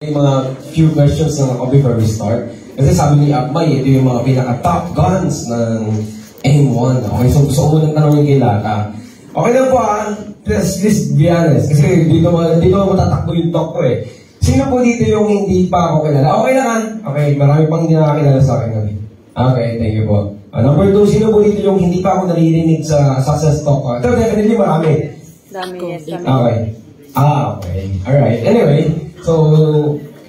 May mga few questions na ako before we start. Kasi sabi ni Akmay, ito yung mga pinaka-top guns ng M1. Okay, so gusto ko munang tanongin kay Laka. Okay lang po please be honest. Kasi dito matatakbo yung talk ko eh. Sino po dito yung hindi pa ako kilala? Okay lang Okay, marami pang hindi nakakilala sa akin ngayon. Okay, thank you po. Number 2, sino po dito yung hindi pa ako naririnig sa success talk ko? Ito definitely marami. Dami, yes. Okay. Okay. Alright. Anyway, so,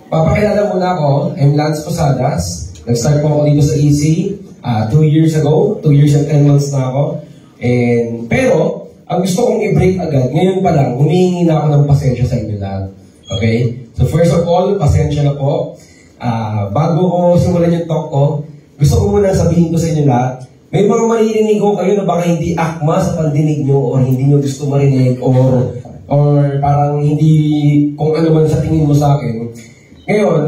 papakilala muna ako. I'm Lance Posadas. Nag-start po ako dito sa EC 2 years ago. 2 years and 10 months na ako. Pero, ang gusto kong i-break agad, ngayon pa lang, humihingi na ako ng pasensya sa inyo lahat. Okay? So, first of all, pasensya na po. Bago ko simulan yung talk ko, gusto ko muna sabihin ko sa inyo lahat, may mga maririnig ko kayo na baka hindi akma sa pandinig nyo or hindi nyo gusto marinig or parang hindi kung ano man sa tingin mo sa akin. Ngayon,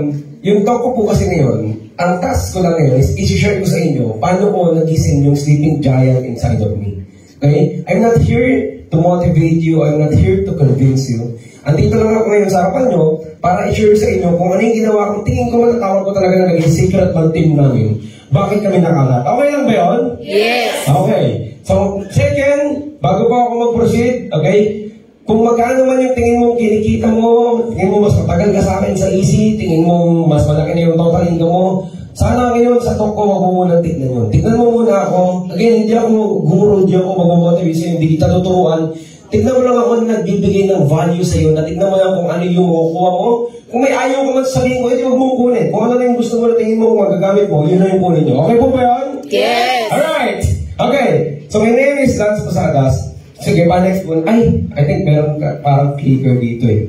yung talk ko po kasi ngayon, ang task ko lang ngayon is i-share ko sa inyo paano ko nagising yung sleeping giant inside of me. Okay? I'm not here to motivate you. I'm not here to convince you. Andito lang ako ngayon sa harapan nyo para i-share sa inyo kung ano yung ginawa ko. Tingin ko matatawag ko talaga na naging secret ng team namin. Bakit kami nakalat? Okay lang ba yun? Yes! Okay. So, second, bago pa ako mag-proceed, okay? Kung magkano man yung tingin mo, kinikita mo, tingin mo mas matagal ka sa akin sa EC, tingin mo mas malaki na yung total income mo, sana ngayon sa talk ko, wag mo muna tignan yun. Tignan mo muna ako. Again, hindi ako guru, hindi ako mag-motivate, hindi kita tuturuan. Tignan mo lang ako na nagbibigay ng value sa iyo, na tignan mo lang kung ano yung makukuha mo. Kung may ayaw ka man sabihin ko, hindi huwag mong kunin. Kung ano na yung gusto mo na tingin mo kung magagamit mo, yun na yung kunin nyo. Okay po ba yun? Yes! Alright! Okay, so my name is Lance Posadas. Sige, pa next one. Ay, I think meron parang clicker dito eh.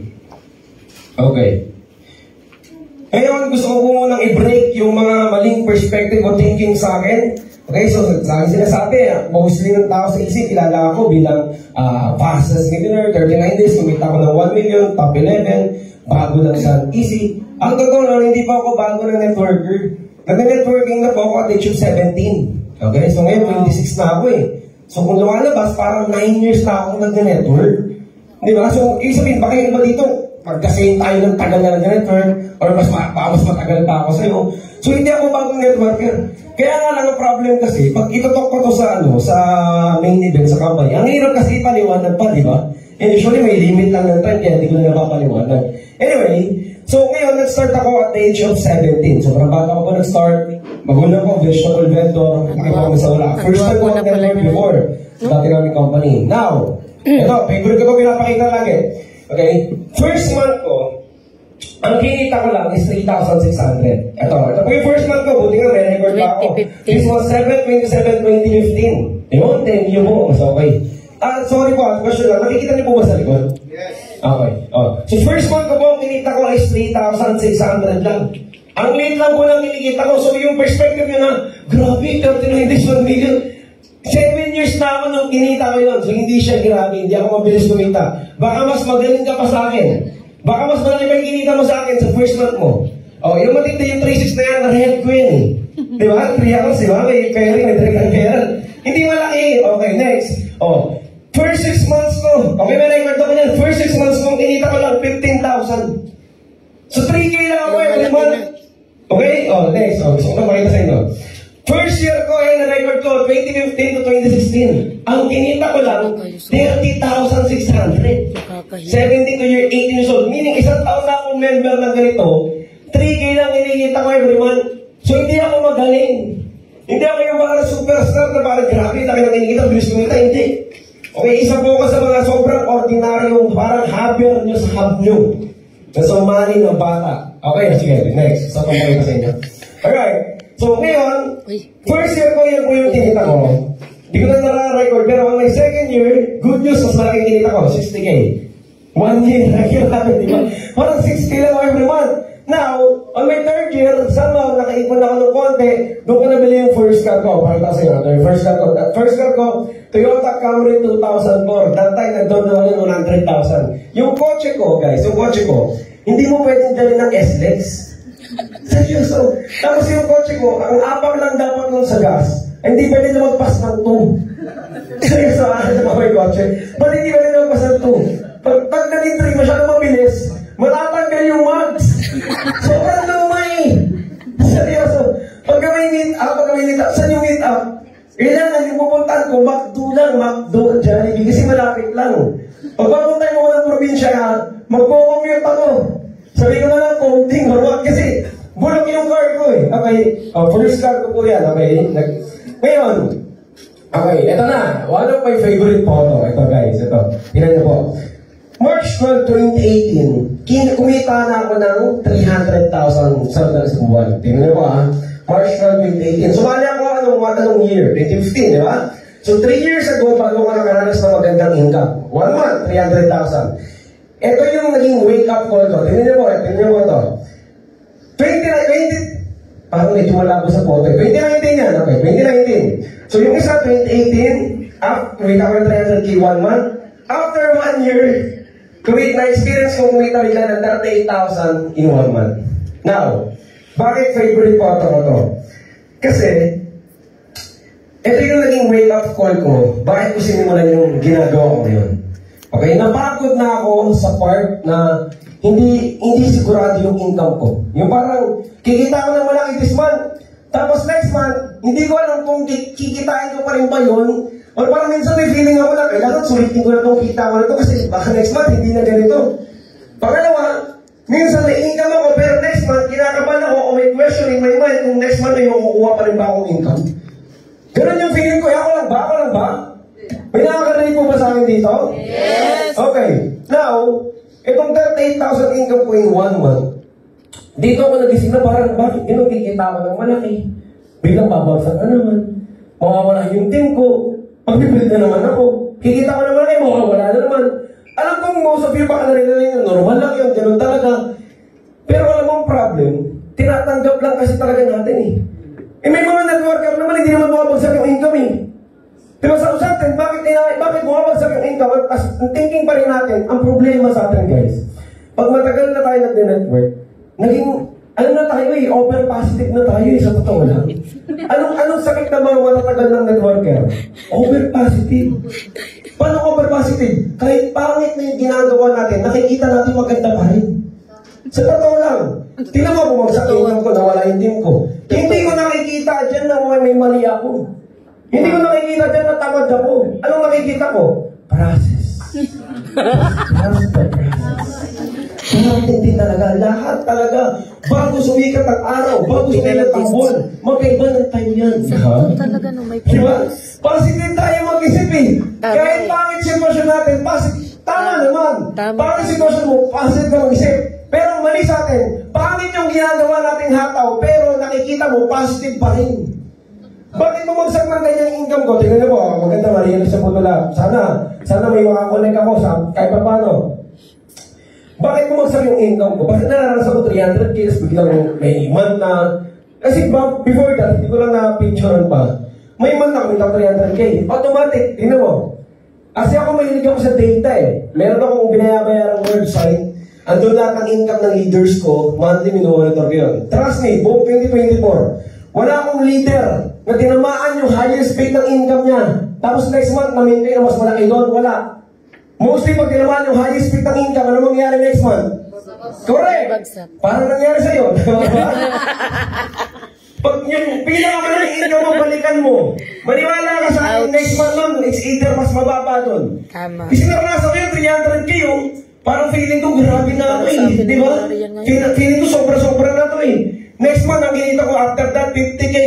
Okay. Ngayon, gusto ko po munang i-break yung mga maling perspective o thinking sa akin. Okay, so sa akin sinasabi, mostly ng tao sa isip, kilala ako bilang fastest millionaire, 39 days, kumita ko ng 1 million, top 11, bago lang sa easy. Ang totoo lang, hindi pa ako bago na networker. Nag-networking na po ako at age of 17. Okay, so ngayon, 26 na ako eh. So kung lumalabas, parang 9 years na ako nag-network. Di ba? So, ibig sabihin, baka yung iba dito, pagkasing tayo ng tagal na nag-network, or mas matagal pa ako sa'yo. So, hindi ako bagong networker. Kaya nga lang ang problem kasi, pag itutok ko to sa main event sa company, ang hirap kasi ipaliwanag pa, di ba? And usually, may limit lang ng time, kaya hindi ko na napapaliwanag. Anyway, so ngayon, nag-start ako at the age of 17. So, parang bata ko po nag-start, magulang ko, vegetable vendor, nakita ko sa wala. First time ko nag-network before, sa dati namin company. Now, ito, favorite ko pinapakita lagi. Okay, first month ko, ang kinita ko lang is 3,600. Ito po yung first month ko, buti nga may record pa ako. This was 7/27/2015. Yun, 10 yun po, mas okay. Sorry po, question lang, nakikita niyo po ba sa likod? Yes. Okay. So first month ko po, ang kinita ko is 3,600 lang. Ang late lang po lang kinikita ko. So yung perspective nyo na, grabe, 39 days, 1 million. 7 years na ako nung kinita ko yun. So hindi siya grabe, hindi ako mabilis kumita. Baka mas magaling ka pa sa akin. Baka mas malaki pa yung kinita mo sa akin sa first month mo. Yung matindi yung 3-6 na yan, na-head ko yun eh. Di ba? 3 hours, di ba? May pairing, may direct pairing. Hindi malaki. Okay, next. First 6 months ko. Okay, may record ako niyan. First 6 months ko, kinita ko lang 15,000. So 3K lang ako every month. Okay? Next. Gusto ko na makita sa inyo. First year ko, na-record ko, 2015 to 2016. Ang kinita ko lang, 30,600. 17 to 18 years old. Meaning, isang taon na akong member ng ganito, 3K lang kinikita ko every month. So, hindi ako magaling. Hindi ako yung mga superstar na parang grabe, laki na kinikita, bilis kumita. Hindi. Okay, isa po ka sa mga sobrang ordinaryong, parang happier nyo sa hub nyo. Sa sumani ng bata. Okay, sige, next. Sa pagkakita sa inyo. Alright. So, ngayon, first year ko, yan po yung kinita ko. Hindi ko na nara-record, pero on my second year, good news, mas malaking kinita ko, 60K. 1 year, di ba? Parang 6K lang every month. Now, on my third year, somehow, nakaipon ako ng konti, doon ko nabili yung first car ko. Parang kasi nga, first car ko, Toyota Camry 2004. That time, nag-down na ako yung 100,000. Yung kotse ko, guys, hindi mo pwedeng dali ng S-Lex. Seryoso. Tapos yung kotse ko, ang apang lang dapat nun sa gas, hindi pwede na magpas ng 2. Seryoso, sa mga kotse. Ba't hindi pwede na magpas ng 2? Pag nag-3, masyadong mabilis, matatanggal yung mags. Sobrang luma eh. Seryoso. Pagka may meet up, saan yung meet up? Kailangan yung pupuntahan ko, McDo lang, McDo, Jollibee, kasi malapit lang. Pag papuntay mo ng probinsya na, magpo-commute ako. Sabi ko na lang, konting marwag, kasi bulok yung car ko eh. Okay, first car ko po yan, okay? Ngayon, okay, ito na. One of my favorite photo. Ito guys, ito. Tingnan niyo po. March 12, 2018, kumita na ako ng 300,000 sa buwan. Tingnan niyo po March 12, 2018. Sumali ako anong year? 2015, di ba? So 3 years ago, bago ko nakaranas ng magandang income. 1 month, 300,000. Ito yung naging wake-up call ko. Tingnan niyo po ito. 2019, parang medyo malabo sa photo. 2019 yan, okay, 2019. So yung isa, 2018, kumita ko ng 300K 1 month. After 1 year, na-experience kong kumita bigla ng 38,000 in 1 month. Now, bakit favorite photo ko to? Kasi, ito yung naging wake-up call ko. Bakit ko sinimulan yung ginagawa ko ngayon? Okay, napagod na ako sa part na hindi sigurado yung income ko. Yung parang, kikita ko ng malaki this month, tapos next month, hindi ko alam kung kikitain ko pa rin ba yun. O parang minsan may feeling ako na, kailangan sulitin ko na itong kita ko na ito kasi baka next month hindi na ganito. Pangalawa, minsan may income ako pero next month, kinakabahan ako o may question in my mind kung next month may makukuha pa rin ba akong income. Ganun yung feeling ko, ako lang ba? May nakakarinig po ba sa akin dito? Yes! Okay, now, itong 38,000 income ko in 1 month, dito ako nagising na parang, bakit kikita ako ng malaki? Biglang babagsak na naman. Mawawala yung team ko. Magpipilit na naman ako. Kikita ko naman mawawala na naman. Alam kong most of you baka narinig na normal lang yun, ganun talaga. Pero alam mo ang problem, tinatanggap lang kasi talaga natin eh. May mga networker naman, hindi naman bumabagsak yung income eh. Pero sa atin, bakit bumabagsak yung income? At ang thinking pa rin natin, ang problema sa atin guys, pag matagal na tayo nag-network, ano na tayo eh, over-positive na tayo eh, sa totoo lang. Anong sakit na mga matatagal ng networker? Over-positive. Paano over-positive? Kahit pangit na yung ginagawa natin, nakikita natin maganda pa rin. Sa totoo lang. Tingnan mo, bumagsak yung income ko, nawala yung team ko. Hindi ko nakikita dyan na may mali ako. Hindi ko nakikita dyan na tamad ako. Anong nakikita ko? Process. Hindi talaga, lahat talaga. Bago sumikat ang araw, bago sumikat ang buwan, magkaiba ng time yan. Diba? Positive tayo mag-isip eh. Kahit pangit sitwasyon natin, tama naman. Pangit sitwasyon mo, positive ka mag-isip. Pero mali sa atin, pangit yung ginagawa nating hataw, pero nakikita mo, positive pa rin. Bakit bumagsak ng ganyang income ko? Tingnan niyo po, maganda marinig sa puto lang. Sana may makakonect ako sa kahit pa paano. Bakit bumagsak yung income ko? Bakit naranasan ko 300K, biglang may month na... Kasi before that, hindi ko lang na-picturean pa. May month na kumita 300K. Automatic, tingnan mo. Kasi ako mahilig ako sa data eh. Meron akong binayabayarang website. Andun lahat ng income ng leaders ko, monthly minumonitor ko yun. Trust me, buong 2024, wala akong leader na tinamaan yung highest rate ng income niya. Tapos next month, na-maintain na mas malaki doon. Wala. Mostly pag tinamaan yung highest rate ng income, ano mangyari next month? Correct! Parang nangyari sa'yo. Pag yung pinakamalang income mo, balikan mo. Maniwala ka sa akin, next month nun, it's either mas mababa doon. Tama. Kasi naranasan ko yung 300K yung parang feeling ko, grabe na ako eh. Di ba? Feeling ko sobra-sobra na to eh. Next month, ang kinita ko after that, 50K.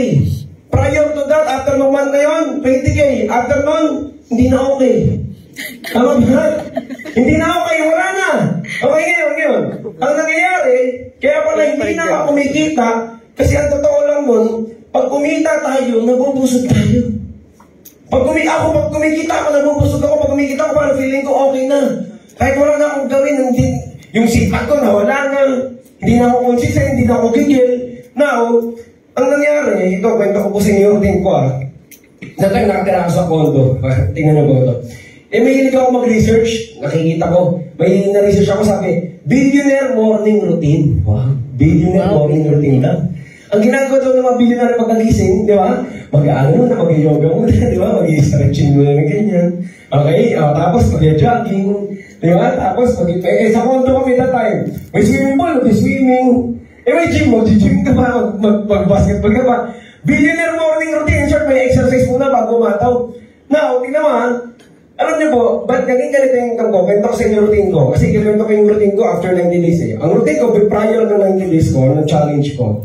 Prior to that, after nung month na yun, 20K. After nun, hindi na okay. Tama ba? Hindi na okay, wala na. Okay ngayon. Ang nangyayari, kaya pala hindi na ako kumikita, kasi ang totoo lang nun, pag kumita tayo, nabubusog tayo. Pag kumikita ako, nabubusog ako. Pag kumikita ako, parang feeling ko okay na. Kahit wala na akong gawin, yung sipag ko nawala na. Hindi na ako consistent, hindi na ako gigil. Now, ang nangyari, ito, kwento ko po sa inyo, routine ko nakatira ako sa condo. Tingnan nyo po ito. May hilig ako mag-research. Nakikita ko. May na-research ako, sabi, billionaire morning routine. Wow. Billionaire morning routine lang. Ang ginagawa daw ng mga billionaire pagkagising, di ba? Mag-ano muna, mag-yoga muna, di ba? Mag-stretching muna ng ganyan. Okay? Tapos mag-jogging, di ba? Tapos sa kondo kami that time. May swimming pool, may swimming. May gym mo, gym ka ba? Mag-basketball ka ba? Billionaire morning routine, in short, may exercise muna bago mataw. Now, tingnan mo ha, alam niyo po, ba't naging ganito yung income ko? Kwento ko sa inyo routine ko. Kasi kwento ko yung routine ko after 90 days eh. Ang routine ko, prior ng 90 days ko, ng challenge ko,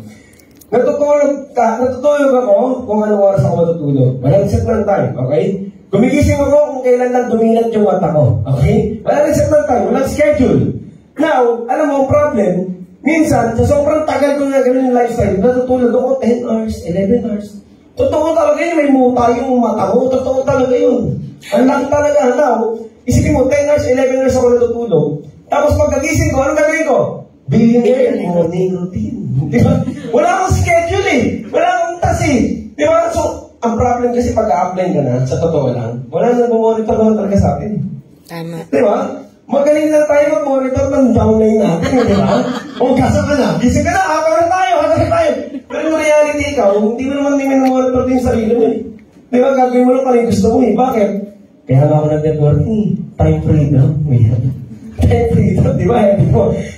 natutulog ako kung anong oras ako matutulog. Walang set ng time, okay? Gumigising ako kung kailan lang dumilat yung mata ko, okay? Walang set ng time, walang schedule. Now, alam mo, problem, minsan, sa sobrang tagal ko na ganun yung lifestyle, natutulog ako 10 hours, 11 hours. Totoo talaga yun, may muta yung mata ko. Totoo talaga yun. Ang laki talaga. Now, isipin mo, 10 hours, 11 hours ako natutulog. Tapos pagkagising ko, anong gagawin ko? Billionaire morning routine. Di ba? Wala akong schedule eh. Wala akong tas eh. Di ba? So, ang problem kasi pag-a-apply ka na, sa totoo lang, wala na bumonitor naman talaga sa atin. Tama. Di ba? Magaling na tayo mag-monitor ng downline natin, di ba? O, gasa ka na. Gising ka na, haka na tayo. Pero in reality, ikaw, hindi mo naman monitor din sa sarili mo eh. Di ba, gagawin mo lang pala yung gusto mo eh. Bakit? Kaya nga ako nag-networking. Time freedom. Time freedom, di ba?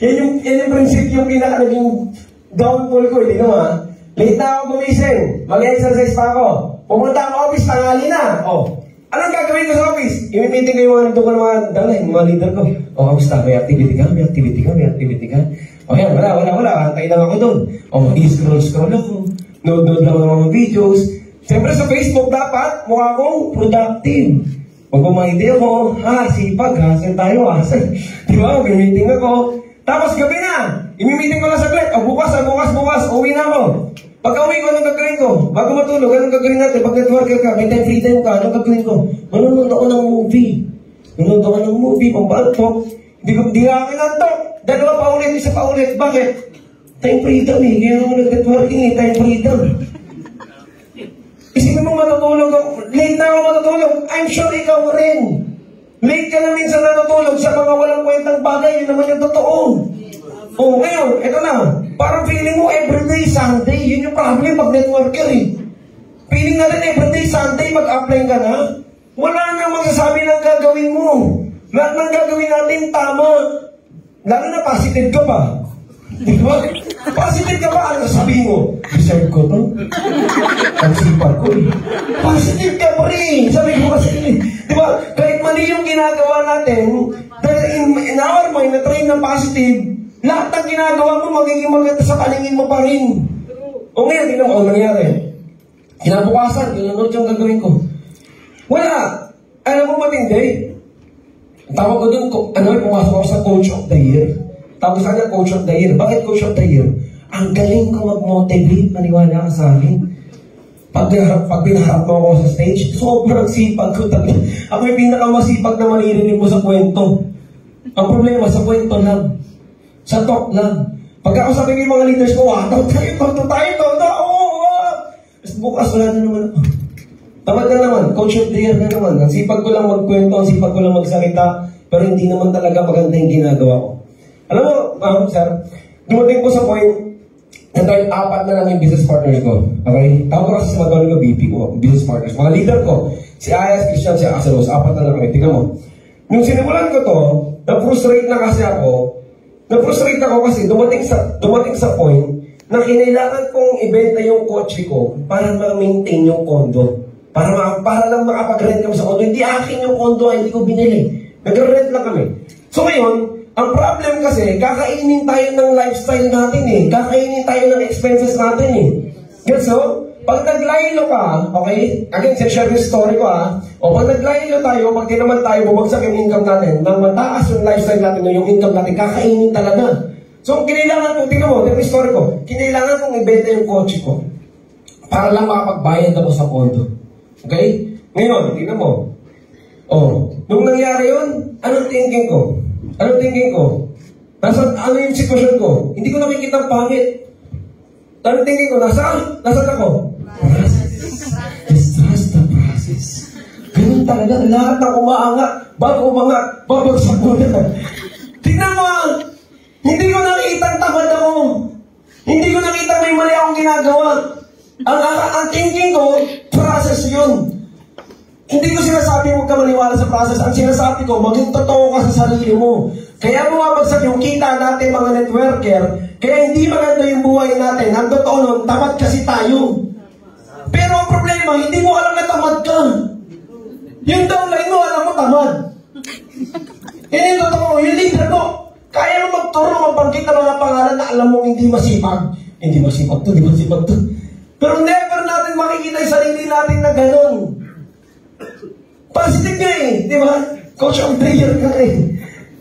Yan yung prinsipyo yung pinaka-naging downfall ko eh. Tingnan mo ha. Late na ako gumising. Mag-exercise pa ako. Pumunta ang office, tangali na. Anong gagawin ko sa office? Imi-meeting ko yung mga nito ko ng mga leader ko. Kamusta? May activity ka? Yan, wala. Antay lang ako doon. Mag-scroll ako. Nood lang ng mga videos. Siyempre sa Facebook dapat, mukha akong productive. Magpumahidi ako, sipag, hasil tayo, hasil. Di ba? Mag-meeting ako. Tapos gabi na, imi-meeting ko lang saglit. Bukas, uwi na ako. Pagka-uwi ko, anong gagawin ko? Bago matulog, anong gagawin natin? Pag networker ka, may time free time ka, anong gagawin ko? Manonood ako ng movie. Pambantok. Hindi nga akin nantok. Dalawa pa ulit, isa pa ulit. Bakit? Time freedom eh. Kaya ako nag-networking eh, time freedom. Isipin mo matutulog ako. Late na ako matutulog. I'm sure ikaw rin. Late ka na minsan natutulog sa mga walang kwentang bagay. Yun naman yung totoo. Ngayon, eto na. Parang feeling mo everyday Sunday. Yun yung problem pag networker eh. Feeling na rin everyday Sunday mag-apply ka na. Wala na magsasabi ng gagawin mo. Lahat ng gagawin natin tama. Lalo na positive ka pa. Di ba? Positive ka ba? Ano sabihin mo? Deserve ko to? Ang sipag ko eh. Positive ka pa rin. Sabi ko kasi, di ba? Kahit mali yung ginagawa natin, dahil in our mind, na-train ng positive, lahat ng ginagawa mo, magiging maganda sa paningin mo pa rin. Ngayon, tingnan mo, ano nangyari? Kinabukasan, pinanood yung gagawin ko. Wala. Alam mo matindi? Tawag ko doon, pumasok ako sa Coach of the Year. Tapos sa kanya, Coach of the Year. Bakit Coach of the Year? Ang galing ko mag-motivate, maniwala ka sa akin. Pag pinaharap mo ako sa stage, sobrang sipag ko talaga. Ako yung pinakamasipag na maririnig mo sa kwento. Ang problema, sa kwento lang. Sa talk lang. Pagka ako sabi ko yung mga leaders ko, tayo. Tapos bukas, wala na naman ako. Tamad na naman, Coach of the Year na naman. Ang sipag ko lang magkwento, ang sipag ko lang magsalita, pero hindi naman talaga maganda yung ginagawa ko. Alam mo, sir, dumating ko sa point na dahil 4 na lang yung business partners ko. Okay? Tawag ko kasi sa mga ko, BP ko, business partners. Mga leader ko, si Ayas, Christian, si Axelos, 4 na lang kami. Tingnan mo. Nung sinimulan ko to, na-frustrate na kasi ako. Na-frustrate ako kasi dumating sa point na kinailangan kong ibenta yung kotse ko para ma-maintain yung kondo. Para lang makapag-rent kami sa kondo. Hindi akin yung kondo, hindi ko binili. Nag-rent lang kami. So ngayon, ang problem kasi, kakainin tayo ng lifestyle natin eh. Kakainin tayo ng expenses natin eh. So, pag naglaylo ka, okay? Again, share yung story ko pag naglaylo tayo, pag di naman tayo bumagsak yung income natin, nang mataas yung lifestyle natin, yung income natin, kakainin talaga. So, kinailangan ko, tingnan mo, yung story ko, kinailangan kong ibenta yung kotse ko para lang makapagbayad ako sa kondo. Okay? Ngayon, tingnan mo. Nung nangyari yun, anong thinking ko? Ano yung sitwasyon ko? Hindi ko nakikita ang pangit. Ano tingin ko? Nasaan ako? Just trust the process. Ganun talaga. Lahat ng umaangat, bago umangat, babagsak mo na. Tingnan mo hindi ko nakita ang tamad ako. Hindi ko nakita may mali akong ginagawa. Ang thinking ko, process yun. Hindi ko sinasabi huwag ka maniwala sa process. Ang sinasabi ko, maging totoo ka sa sarili mo. Kaya bumabagsak yung kita natin mga networker, kaya hindi maganda yung buhay natin. Ang totoo nun, tamad kasi tayo. Pero ang problema, hindi mo alam na tamad ka. Yung downline mo, alam mo tamad. Yan yung totoo, yung leader ko. Kaya mo magturo, magbanggit ng mga pangalan na alam mong hindi masipag. Hindi masipag to, hindi masipag to. Pero never natin makikita yung sarili natin na gano'n. Positive nga eh, di ba? Coach of the year ka eh.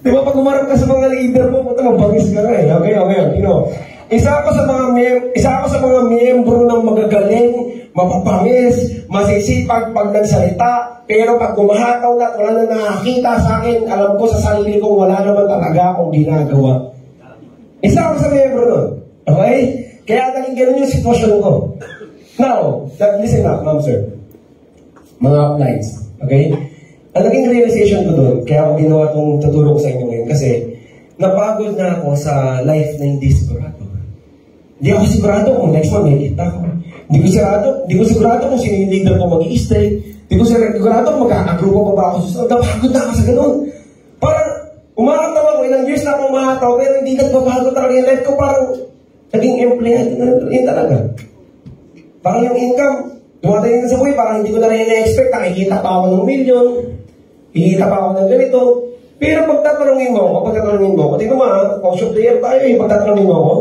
Di ba, pag umarap ka sa mga leader mo, puta mabangis ka eh. Okay, you know. Isa ako sa mga miyembro ng magagaling, mapapangis, masisipag pag nagsalita, pero pag gumahataw na, wala na nakakita sa akin, alam ko sa sarili ko, wala naman talaga akong ginagawa. Isa ako sa miyembro nun. Okay? Kaya naging ganun yung sitwasyon ko. Now, listen up, ma'am, sir. Mga uplines. Okay? Ang naging realization ko doon, kaya ako ginawa itong tutulong ko sa inyo ngayon, kasi napagod na ako sa life na hindi sigurado. Hindi ako sigurado kung next one may kita ko. Hindi ko sigurado kung sino yung leader ko mag-i-stay. Hindi ko sigurado kung magkakagrupo pa ba ako susunod. Napagod na ako sa ganun. Parang umakataw ako, ilang years na akong umataw, pero hindi nagbabago talaga yung life ko. Parang naging empleyado na yun talaga. Parang yung income, dumating na sa buhay, parang hindi ko na rin na-expect. Nakikita pa ako ng milyon, kikita pa ako ng ganito. Pero pagtatanungin mo ako, tingnan mo coach of the year tayo pagtatanungin mo ako,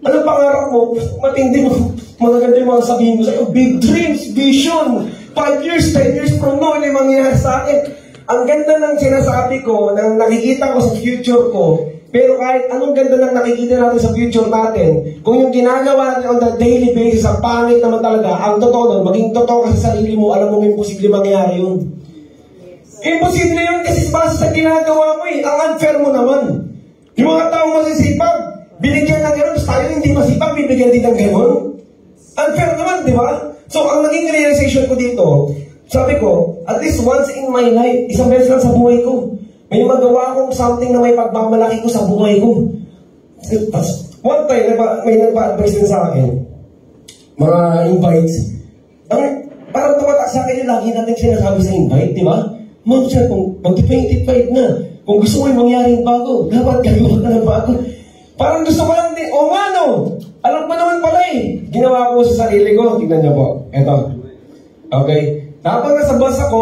anong pangarap mo? Matindi mo, magaganda yung mga sabihin ko sa'yo, big dreams, vision, 5 years, 10 years from now, ano yung mangyayari sa akin? Ang ganda ng sinasabi ko, nang nakikita ko sa future ko, pero kahit anong ganda ng nakikita natin sa future natin, kung yung ginagawa natin on the daily basis, ang pangit naman talaga, ang totoo nun, maging totoo ka sa sarili mo, alam mo imposible mangyari yun. Imposible yun kasi base sa ginagawa mo eh. Ang unfair mo naman. Yung mga taong masisipag, binigyan ng gano'n, tayo hindi masipag, bibigyan din ng gano'n. Unfair naman, di ba? So, ang naging realization ko dito, sabi ko, at least once in my life, isang beses lang sa buhay ko, may magawa akong something na may pagmamalaki ko sa buhay ko. One time, may nagpa-advise din sa akin, mga invites, parang tumatak sa akin yung lagi natin sinasabi sa invite, di ba? Ma'am sir, kung mag-25 na, kung gusto mo yung mangyaring bago, dapat gagawa ka ng bago. Parang gusto ko lang din, o nga no, alam ko naman pala eh. Ginawa ko sa sarili ko, tignan niyo po, eto. Okay, tapos nasa bus ako,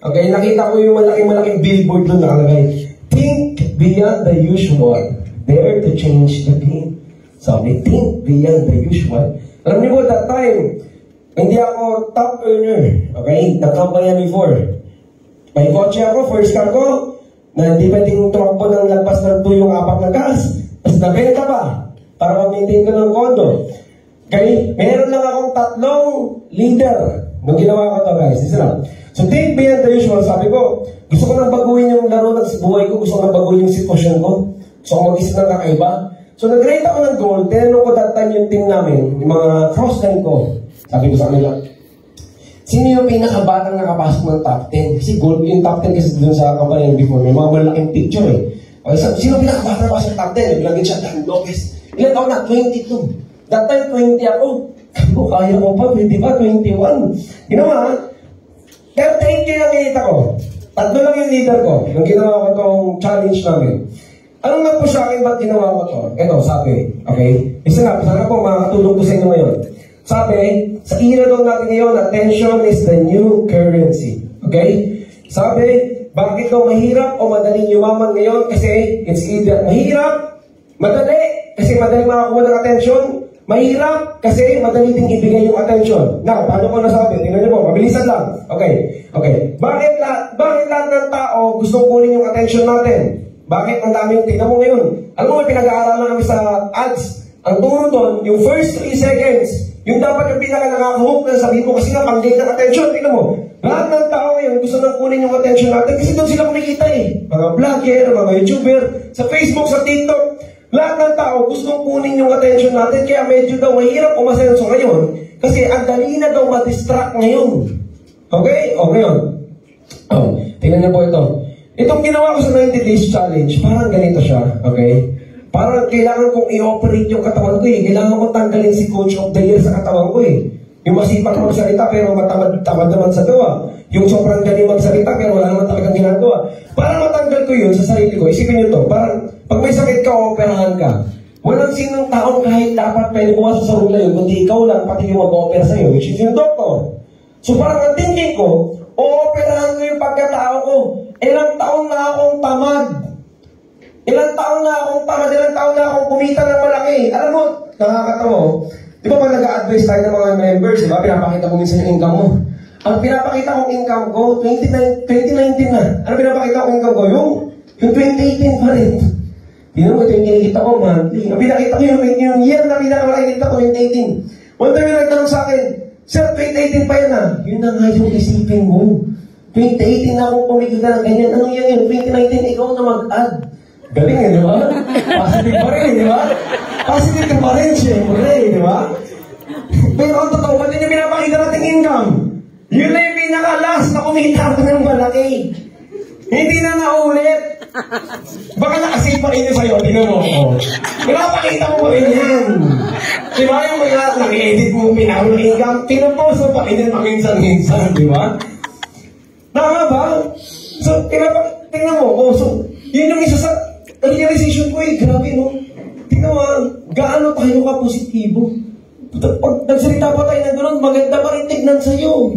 okay, nakita ko yung malaking billboard doon nakalagay, think beyond the usual, dare to change the game. Sabi, think beyond the usual. Alam niyo po, that time, hindi ako top earner, okay, nag-company before. May kotse ako, first car ko, na hindi pwedeng tumakbo ng lagpas ng 2 yung 4 na gas. Tapos nabenta pa, para mag-maintain ko ng kondo. Okay? Meron lang akong 3 leader nung ginawa ko ito, guys. Isa lang. So, think beyond the usual. Sabi ko, gusto ko nang baguhin yung laro ng buhay ko, gusto ko nang baguhin yung sitwasyon ko. Gusto ko mag-isip ng kakaiba. So, nag-rate ako ng goal. Tinanong ko that time yung team namin, yung mga crossline ko. Sabi ko sa kanila, sino yung pinakabatang nakapasok ng top 10? Kasi gold yung top 10 kasi dun sa company before. May mga malaking picture eh. Okay, so, sino yung pinakabatang nakapasok ng top 10? Bilangin siya, Dan Lopez. Ilan taon na? 22. That time, 20 ako. Kapo, kaya ko pa, pwede ba? 21. Ginawa, pero 10K lang kinita ko. 3 lang yung leader ko. Nung ginawa ko itong challenge namin. Anong nag-push sa akin, ba't ginawa ko to? Ito, sabi, okay? Isa na, sana po makakatulong ko sa inyo ngayon. Sabi, sa era daw natin ngayon, attention is the new currency. Okay? Sabi, bakit daw mahirap o madaling yumaman ngayon? Kasi it's either mahirap, madali, kasi madaling makakuha ng attention. Mahirap, kasi madali ding ibigay yung attention. Now, paano ko nasabi? Tingnan niyo po, mabilisan lang. Okay. Bakit lahat ng tao gustong kunin yung attention natin? Bakit ang daming tingnan mo ngayon? Alam mo, may pinag-aaralan kami sa ads. Ang turo doon, yung first 3 seconds, yung dapat yung pinaka-nakaka-hook na sabihin mo kasi nga pang-gain ng attention. Tingnan mo, lahat ng tao ngayon gusto nang kunin yung attention natin kasi doon sila kumikita eh. Mga vlogger, mga YouTuber, sa Facebook, sa TikTok, lahat ng tao gustong kunin yung attention natin kaya medyo daw mahirap umasenso ngayon kasi ang dali na daw ma-distract ngayon. Okay? O ngayon. Tingnan niyo po ito. Itong ginawa ko sa 90 Days Challenge, parang ganito siya. Okay? Parang kailangan kong i-operate yung katawan ko eh. Kailangan ko tanggalin si Coach of the Year sa katawan ko eh. Yung masipag magsalita pero matamad naman sa gawa. Yung sobrang galing magsalita pero wala naman talagang ginagawa. Para matanggal ko yun sa sarili ko, isipin nyo to, parang pag may sakit ka o operahan ka, walang sinong taong kahit dapat pwede pumasok sa room na yun, kundi ikaw lang, pati yung mag-opera sa'yo, which is yung doctor. So parang ang thinking ko, o-operahan ko yung pagkatao ko. Ilang taon na akong tamad. Ilang taon na akong kumita ng malaki. Alam mo, nakakatawa. Di ba pag nag-a-advise tayo ng mga members, di ba, pinapakita ko minsan yung income mo. Ang pinapakita kong income ko, 2019 na. Ano pinapakita kong income ko? Yung 2018 pa rin. Tingnan mo, ito yung kinikita ko, monthly. Ang pinakita ko yung year na pinakamakikita ko, 2018. One time yung nagtanong sa akin, Sir, 2018 pa yan ah. Yun na nga yung isipin mo. 2018 na akong kumikita ng ganyan. Anong yan yun? 2019, ikaw na mag-add. Galing eh, di ba? Positive pa rin, di ba? Positive pa rin, syempre, di ba? Pero ang totoo, ba't yung pinapakita nating income? Yun na yung pinaka-last na kumita ako ng malaki. Hindi na naulit. Baka nakasave pa rin yun sa'yo, tinan mo. Pinapakita mo pa rin yan. Di ba yung mga nag-edit mo, pinahul income, pinuposo pa rin yan paminsan-minsan, di ba? Tama ba? So, tingnan mo, so, yun yung isa sa realization ko grabe no? Tingnan mo, gaano tayo ka-positibo? Pag nagsalita pa tayo ng gano'n, maganda pa rin tignan sa'yo.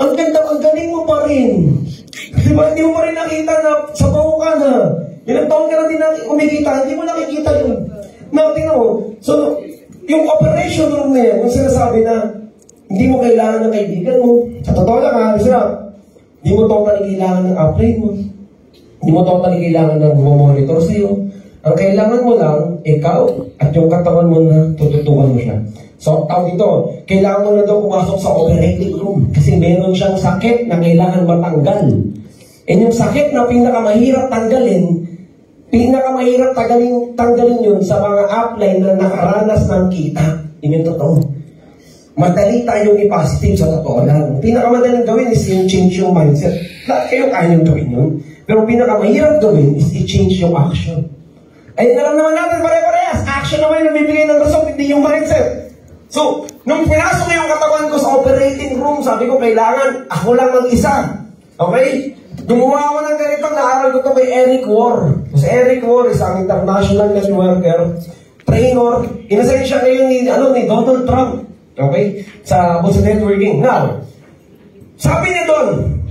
Ang ganda, ang galing mo pa rin. Diba, hindi mo pa rin nakita na sabaw ka na. Ilang taon ka na din kumikita, hindi mo nakikita yun. Now, tingnan mo, so, yung operation room na yan, yung sinasabi na, hindi mo kailangan ng kaibigan mo. Sa totoo lang ha, hindi mo totally kailangan ng upgrade mo. Hindi mo totally kailangan ng monitor sa'yo. Ang kailangan mo lang, ikaw at yung katawan mo na tututukan mo siya. So, tawag ito, kailangan mo na daw pumasok sa operating room kasi meron siyang sakit na kailangan matanggal. And yung sakit na pinakamahirap tanggalin yun sa mga upline na nakaranas ng kita. Yun yung totoo. Madali tayong i-positive sa totoo lang. Pinakamadaling gawin is yung change yung mindset. Lahat kayo kayang gawin yun. Pero pinakamahirap gawin is i-change yung action. Ay, alam naman natin pare-parehas. Action naman yung nabibigay ng result, hindi yung mindset. So, nung pinasok ko yung katawan ko sa operating room, sabi ko, kailangan ako lang mag-isa. Okay? Gumawa ako ng ganito, naaral ko ito kay Eric Worre. Si Eric Worre, isang international networker, trainer, inasign siya ngayon ni Donald Trump. Okay? Sa networking. Now, sabi niya doon,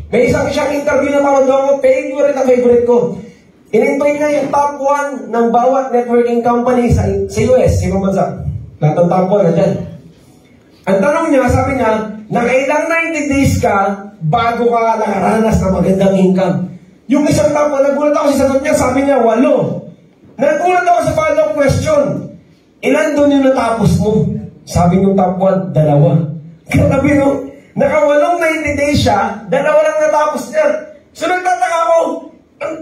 may isang interview na pamando ako, favorite ko. In-invite na yung top 1 ng bawat networking company sa US, sa ibang bansa. Lahat ng top 1 na dyan. Ang tanong niya, sabi niya, nakailang 90 days ka bago ka nakaranas ng magandang income. Yung isang top 1, nagulat ako sa sagot niya, sabi niya, 8. Nagulat ako sa follow-up question. Ilan doon yung natapos mo? Sabi ng top 1, 2. Grabe no? Nakawalong 90 days siya, 2 lang natapos niya. So nagtataka ako,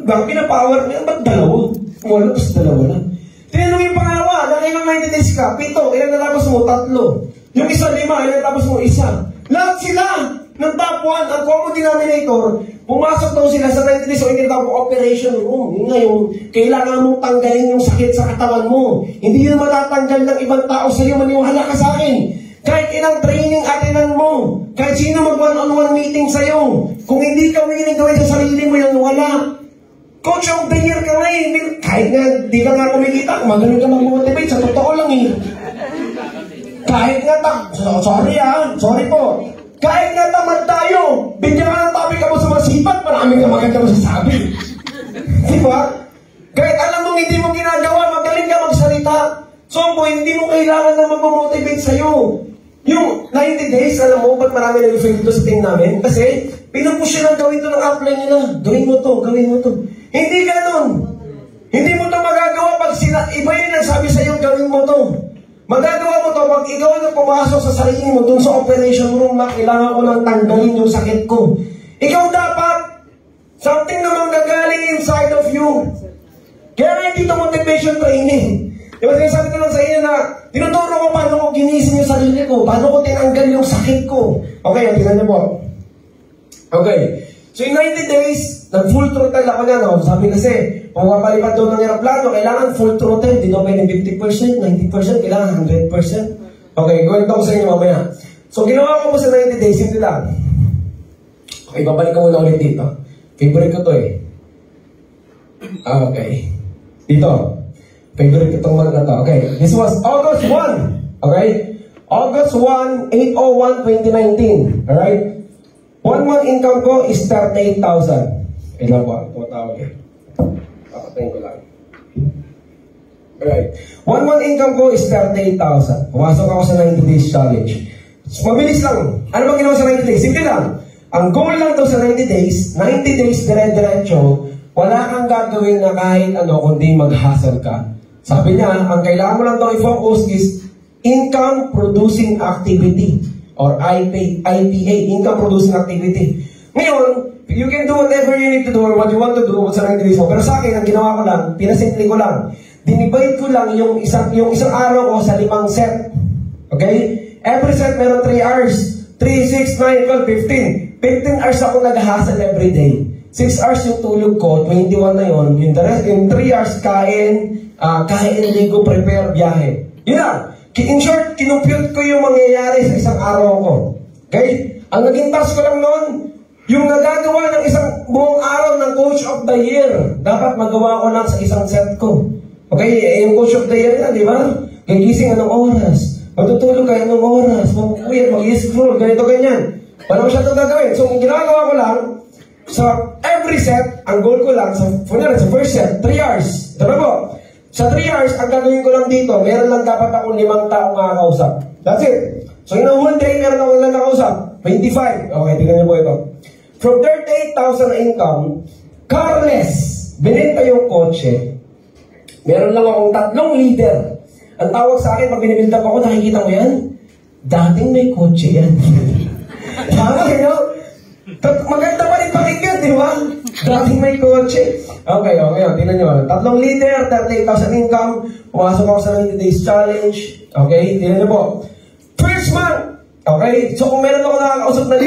bang pinapower niya, ba't 2? 8 plus 2 lang. Tinanong yung pangalawa, nakailang 90 days ka, 7, ilan natapos mo? 3. Yung isa 5, ilan natapos mo? 1. Lahat sila ng top 1, ang common denominator, pumasok daw sila sa 90 days o hindi tawag operation room. Yun nga yung kailangan mong tanggalin yung sakit sa katawan mo. Hindi yun matatanggal ng ibang tao sa iyo, maniwala ka sa akin. Kahit ilang training atinan mo, kahit sino mag one-on-one meeting sa'yo, kung hindi ka willing gawin sa sarili mo yan, wala. Coach of the year ka na eh. Kahit nga, di ka nga kumikita, magaling ka mag-motivate, sa totoo lang eh. Kahit nga, sorry po. Kahit nga tamad tayo, bigyan ka ng topic mo sa masipat, maraming ka maganda masasabi. Diba? Kahit alam mong hindi mo ginagawa, magaling ka magsalita. So, hindi mo kailangan na mag-motivate sa'yo. Yung 90 days, alam mo, ba't marami nag-fail dito sa team namin? Kasi, pinupush yun ang gawin to ng upline nila. Gawin mo to. Hindi ganun. Hindi mo to magagawa pag iba yun ang sabi sa'yo, gawin mo to. Magagawa mo to pag ikaw na pumasok sa sarili mo dun sa operation room na kailangan ko nang tanggalin yung sakit ko. Ikaw dapat, something na manggagaling inside of you. Kaya hindi to motivation training. Diba sinasabi ko lang sa inyo na tinuturo ko paano ko ginising yung sarili ko, paano ko tinanggal yung sakit ko. Okay, tingnan niyo po. Okay. So in 90 days, nag-full throttle ako na, no? Sabi kasi, kung mapalipad doon ng aeroplano, kailangan full throttle. Di daw pwede 50%, 90%, kailangan 100%. Okay, kwento ko sa inyo mamaya. So So, ginawa ko po sa 90 days, hindi lang. Okay, babalik ko muna ulit dito. Favorite ko to eh. Okay. Dito. Favorite ko itong month na to. Okay. This was August 1. Okay? August 1, 8/01/2019. Alright? 1 month income ko is 38,000. Ilan po? Ito tawag eh. Papatayin ko lang. Alright. 1 month income ko is 38,000. Pumasok ako sa 90 days challenge. So, mabilis lang. Ano bang ginawa sa 90 days? Simple lang. Ang goal lang to sa 90 days dire-diretso, wala kang gagawin na kahit ano kundi mag-hustle ka. Sabi niya, ang kailangan mo lang daw i-focus is income producing activity or IPA, income producing activity. Ngayon, you can do whatever you need to do or what you want to do sa 90 days mo. Pero sa akin, ang ginawa ko lang, pinasimple ko lang. Dinivide ko lang yung isang araw ko sa 5 set. Okay? Every set meron 3 hours. 3, 6, 9, 12, 15. 15 hours ako nag-hustle every day. 6 hours yung tulog ko, 21 na yun. Yung 3 hours kain, ligo, prepare, biyahe. Yun lang. In short, kinumpute ko yung mangyayari sa isang araw ko. Okay? Ang naging task ko lang noon, yung nagagawa ng isang buong araw ng Coach of the Year, dapat magawa ko lang sa isang set ko. Okay? Yung Coach of the Year na, di ba? Gigising anong oras? Matutulog kayo anong oras? Mag-scroll, ganito, ganyan. Wala mo siya itong gagawin. So, ang ginagawa ko lang, sa every set, ang goal ko lang, sa first set, 3 hours. Diba po? Sa 3 hours, ang gagawin ko lang dito, meron lang dapat akong 5 taong makakausap. That's it. So, in a whole day, meron akong lang nakausap. 25. Okay, tingnan niyo po ito. From 38,000 na income, carless, binenta yung kotse, meron lang akong 3 leader. Ang tawag sa akin, pag binibuild up ako, nakikita mo yan? Dating may kotse yan. Tama, no? Maganda pa rin pakinggan, di ba? Dating may kotse. Okay, tingnan nyo. 3 leader, 38,000 income, pumasok ako sa 90 days challenge. Okay, tingnan nyo po. First month, okay, so kung meron ako nakakausap na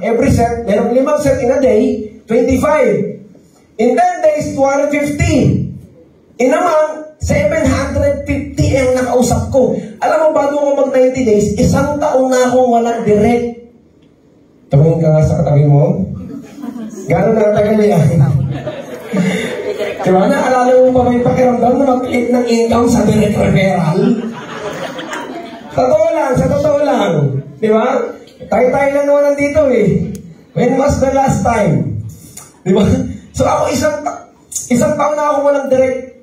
5, every set, meron 5 set in a day, 25. In 10 days, 250. In a month, 750 ang nakausap ko. Alam mo, bago ako mag 90 days, 1 taon na akong walang direct. Tumingin ka nga sa katabi mo. Gano'n na tagal yan. Diba, naalala mo pa may pakiramdam na mag-click ng income sa direct referral? Sa totoo lang. Diba? Tayo-tayo lang naman nandito eh. When was the last time? Diba? So ako isang taon na ako walang direct.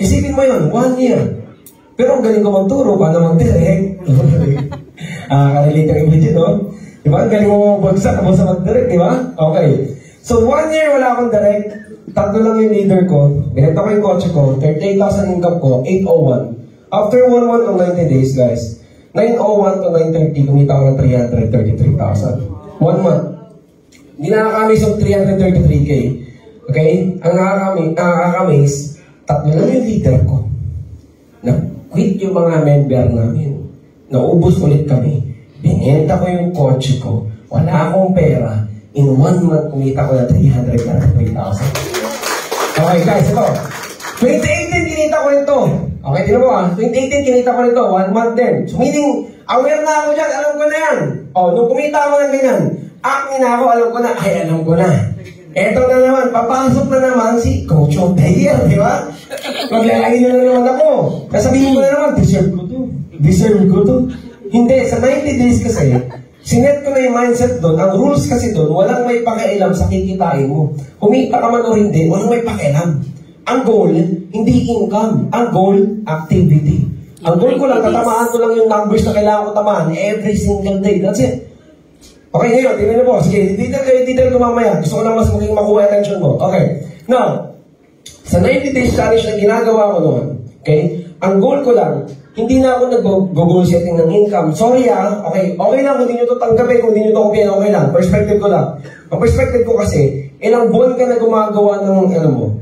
Isipin mo yun, 1 year. Pero ang galing ko magturo, paano mag-direct? Karelate ka yung video, no? Diba? Ang galing mo bagsak, ako sa mag-direct, diba? Okay. So 1 year wala akong direct. 3 lang yung leader ko. Binenta ko yung kotse ko. 38,000 income ko. 801. After 1 month to 90 days, guys. 901 to 930, kumita ko ng 333,000. 1 month. Hindi nakakamiss yung 333K. Okay? Ang nakakamiss, 3 lang yung leader ko. Na-quit yung mga member namin. Naubos ulit kami. Binenta ko yung kotse ko. Wala akong pera. In 1 month, kumita ko na 333,000. Okay, guys, ito. 2018, kinita ko ito. Okay, tinan mo 2018, kinita ko ito. 1 month din. So, meaning, aware na ako dyan. Alam ko na yan. Nung kumita ako ng ganyan, na ako, alam ko na. Eto na naman, papasok na naman si Coach of the Year, di ba? Maglalagay na naman ako. Kasabihin ko na naman, deserve ko to. Hindi, sa 90 days kasi, sinet ko na yung mindset doon. Ang rules kasi doon, walang may pakialam sa kikitain mo. Kumita ka man o hindi, walang may pakialam. Ang goal, hindi income. Ang goal, activity. Ang goal ko lang, tatamaan ko lang yung numbers na kailangan ko tamaan every single day. That's it. Okay, ngayon, tingnan niyo po. Sige, detail ko mamaya. Gusto ko lang mas maging makuha attention mo. Okay. Now, sa 90 days challenge na ginagawa ko noon, okay, ang goal ko lang, hindi na ako nag-goal setting ng income. Sorry okay lang kung hindi nyo ito tanggapin, kung hindi nyo ito kupihan, okay lang. Perspective ko lang. Ang perspective ko kasi, ilang buwan ka na gumagawa ng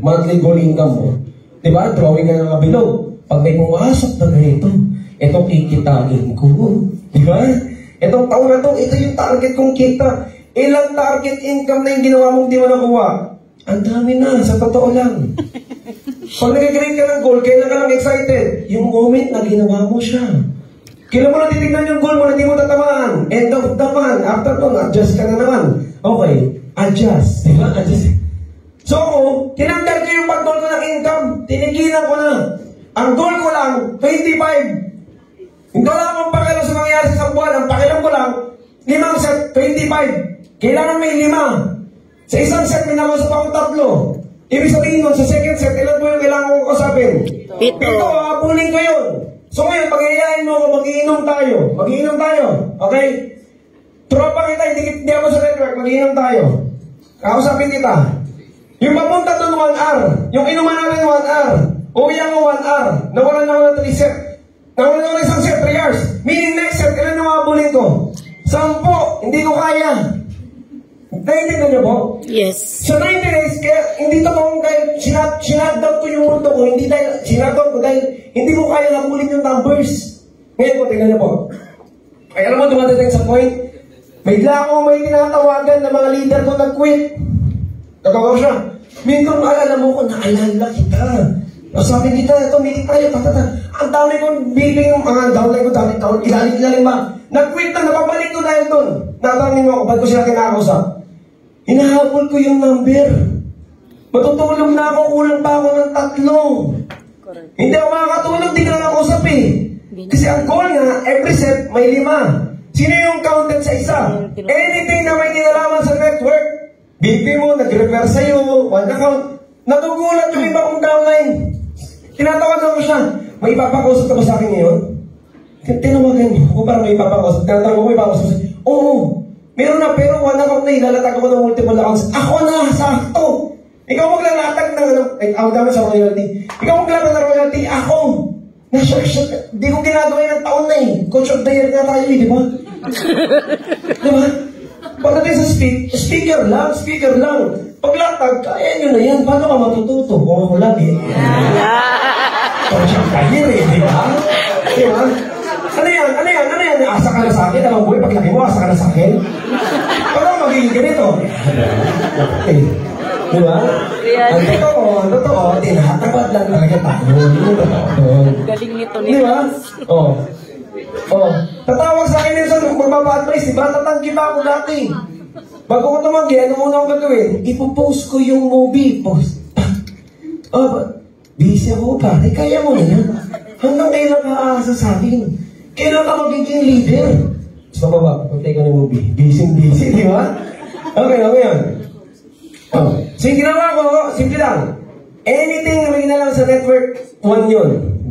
monthly goal income mo. Diba? Drawing ka na nga below. Pag may pumasok na ganito, ito kikitain ko. Diba? Itong taon na to, ito yung target kong kita. Ilang target income na yung ginawa mong di mo nakuha? Ang dami na, sa totoo lang. Pag nag-create ka ng goal, kailan ka lang excited? Yung moment na ginawa mo siya. Kailan mo na titignan yung goal mo na hindi mo tatamaan? End of the month. After nun, adjust ka na naman. Okay, adjust. Diba? Adjust. So ako, tinanggal ko yung pag-goal ko ng income. Tinigilan ko na. Ang goal ko lang, 25. Hindi lang akong pakialam sa mangyayari sa isang buwan. Ang pakialam ko lang, 5 set, 25. Kailangan may 5. Sa isang set, may nakausap ako 3. Ibig sabihin nun, sa second set, ilan po yung kailangan kong kausapin? 7. Apunin ko yun. So ngayon, pag-iayain mo ako, mag-iinom tayo. Mag-iinom tayo. Okay? Tropa kita, hindi ako sa network, mag-iinom tayo. Kausapin kita. Yung papunta doon 1 hour. Yung inuman natin 1 hour. Uwi ako 1 hour. Nawalan ako ng 3 set. Nawalan ako ng isang set, 3 hours. Meaning next set, ilan yung apunin ko? 10. Hindi ko kaya. Naintindihan niyo po? Yes. So 90 days, kaya hindi totoong dahil sinaddown ko yung mundo ko, hindi dahil sinaddown ko dahil hindi ko kaya napulin yung numbers. Ngayon po, tingnan niyo po. Ay, alam mo, dumadating sa point, bigla akong may tinatawagan ng mga leader ko nag-quit. Nagkakaw siya. Minsan, alam mo ko, naalala kita. Sabi kita, ito, meeting tayo, tatata. Ang dami kong billing, mga downline ko, dami taon, ilalim ba? Nag-quit na, napabalik ko dahil doon. Natanong mo ako, ba't ko sila kinakausap? Hinahabol ko yung number. Matutulog na ako, kulang pa ako ng 3. Correct. Hindi ako makakatulog, di ka na nakausap eh. Kasi ang goal nga, every set may 5. Sino yung counted sa isa? Anything na may kinalaman sa network, BP mo, nag-refer sa'yo, 1 account, natugulat yung iba kong downline. Tinatawagan ko siya. May ipapakausap ka ba sa akin ngayon? Tinawagan niyo. Kung parang may ipapakausap, tinatawag ko, may ipapakausap sa'yo. Oo. Meron na, pero 1 account na ilalatag ako ng multiple accounts. Ako na, sakto. Ikaw maglalatag ng ano, ako naman sa royalty. Ikaw maglalatag ng royalty, ako. Na-short. Di ko ginagawa ng taon na eh. Coach of the year nga tayo eh, di ba? Di ba? Pagdating sa speaker lang. Paglatag, kaya nyo na yan. Paano ka matututo kung ako lagi? Coach of the year eh, di ba? Di ba? Ano yan? Asa ka na sa akin? Alam mo, paglaki mo, asa ka na sa akin? Paano magiging ganito? Okay. Di ba? Ang totoo, tinatagad lang talaga tayo. Galing nito Di ba? Tatawag sa akin yun sa magbaba-advise, di ba? Tatanggi ba ako dati? Bago ko tumanggi, ano muna akong gagawin? Ipopost ko yung movie. Post. Busy ako pa. Kaya mo na yan. Hanggang kailan ka aasa sa akin? Kailan ka magiging leader? Sa baba, pagtay ka ng movie. Busy, di ba? Okay yan. So yung ginawa ko, simple lang. Anything na may ginalang sa network, 1 yun.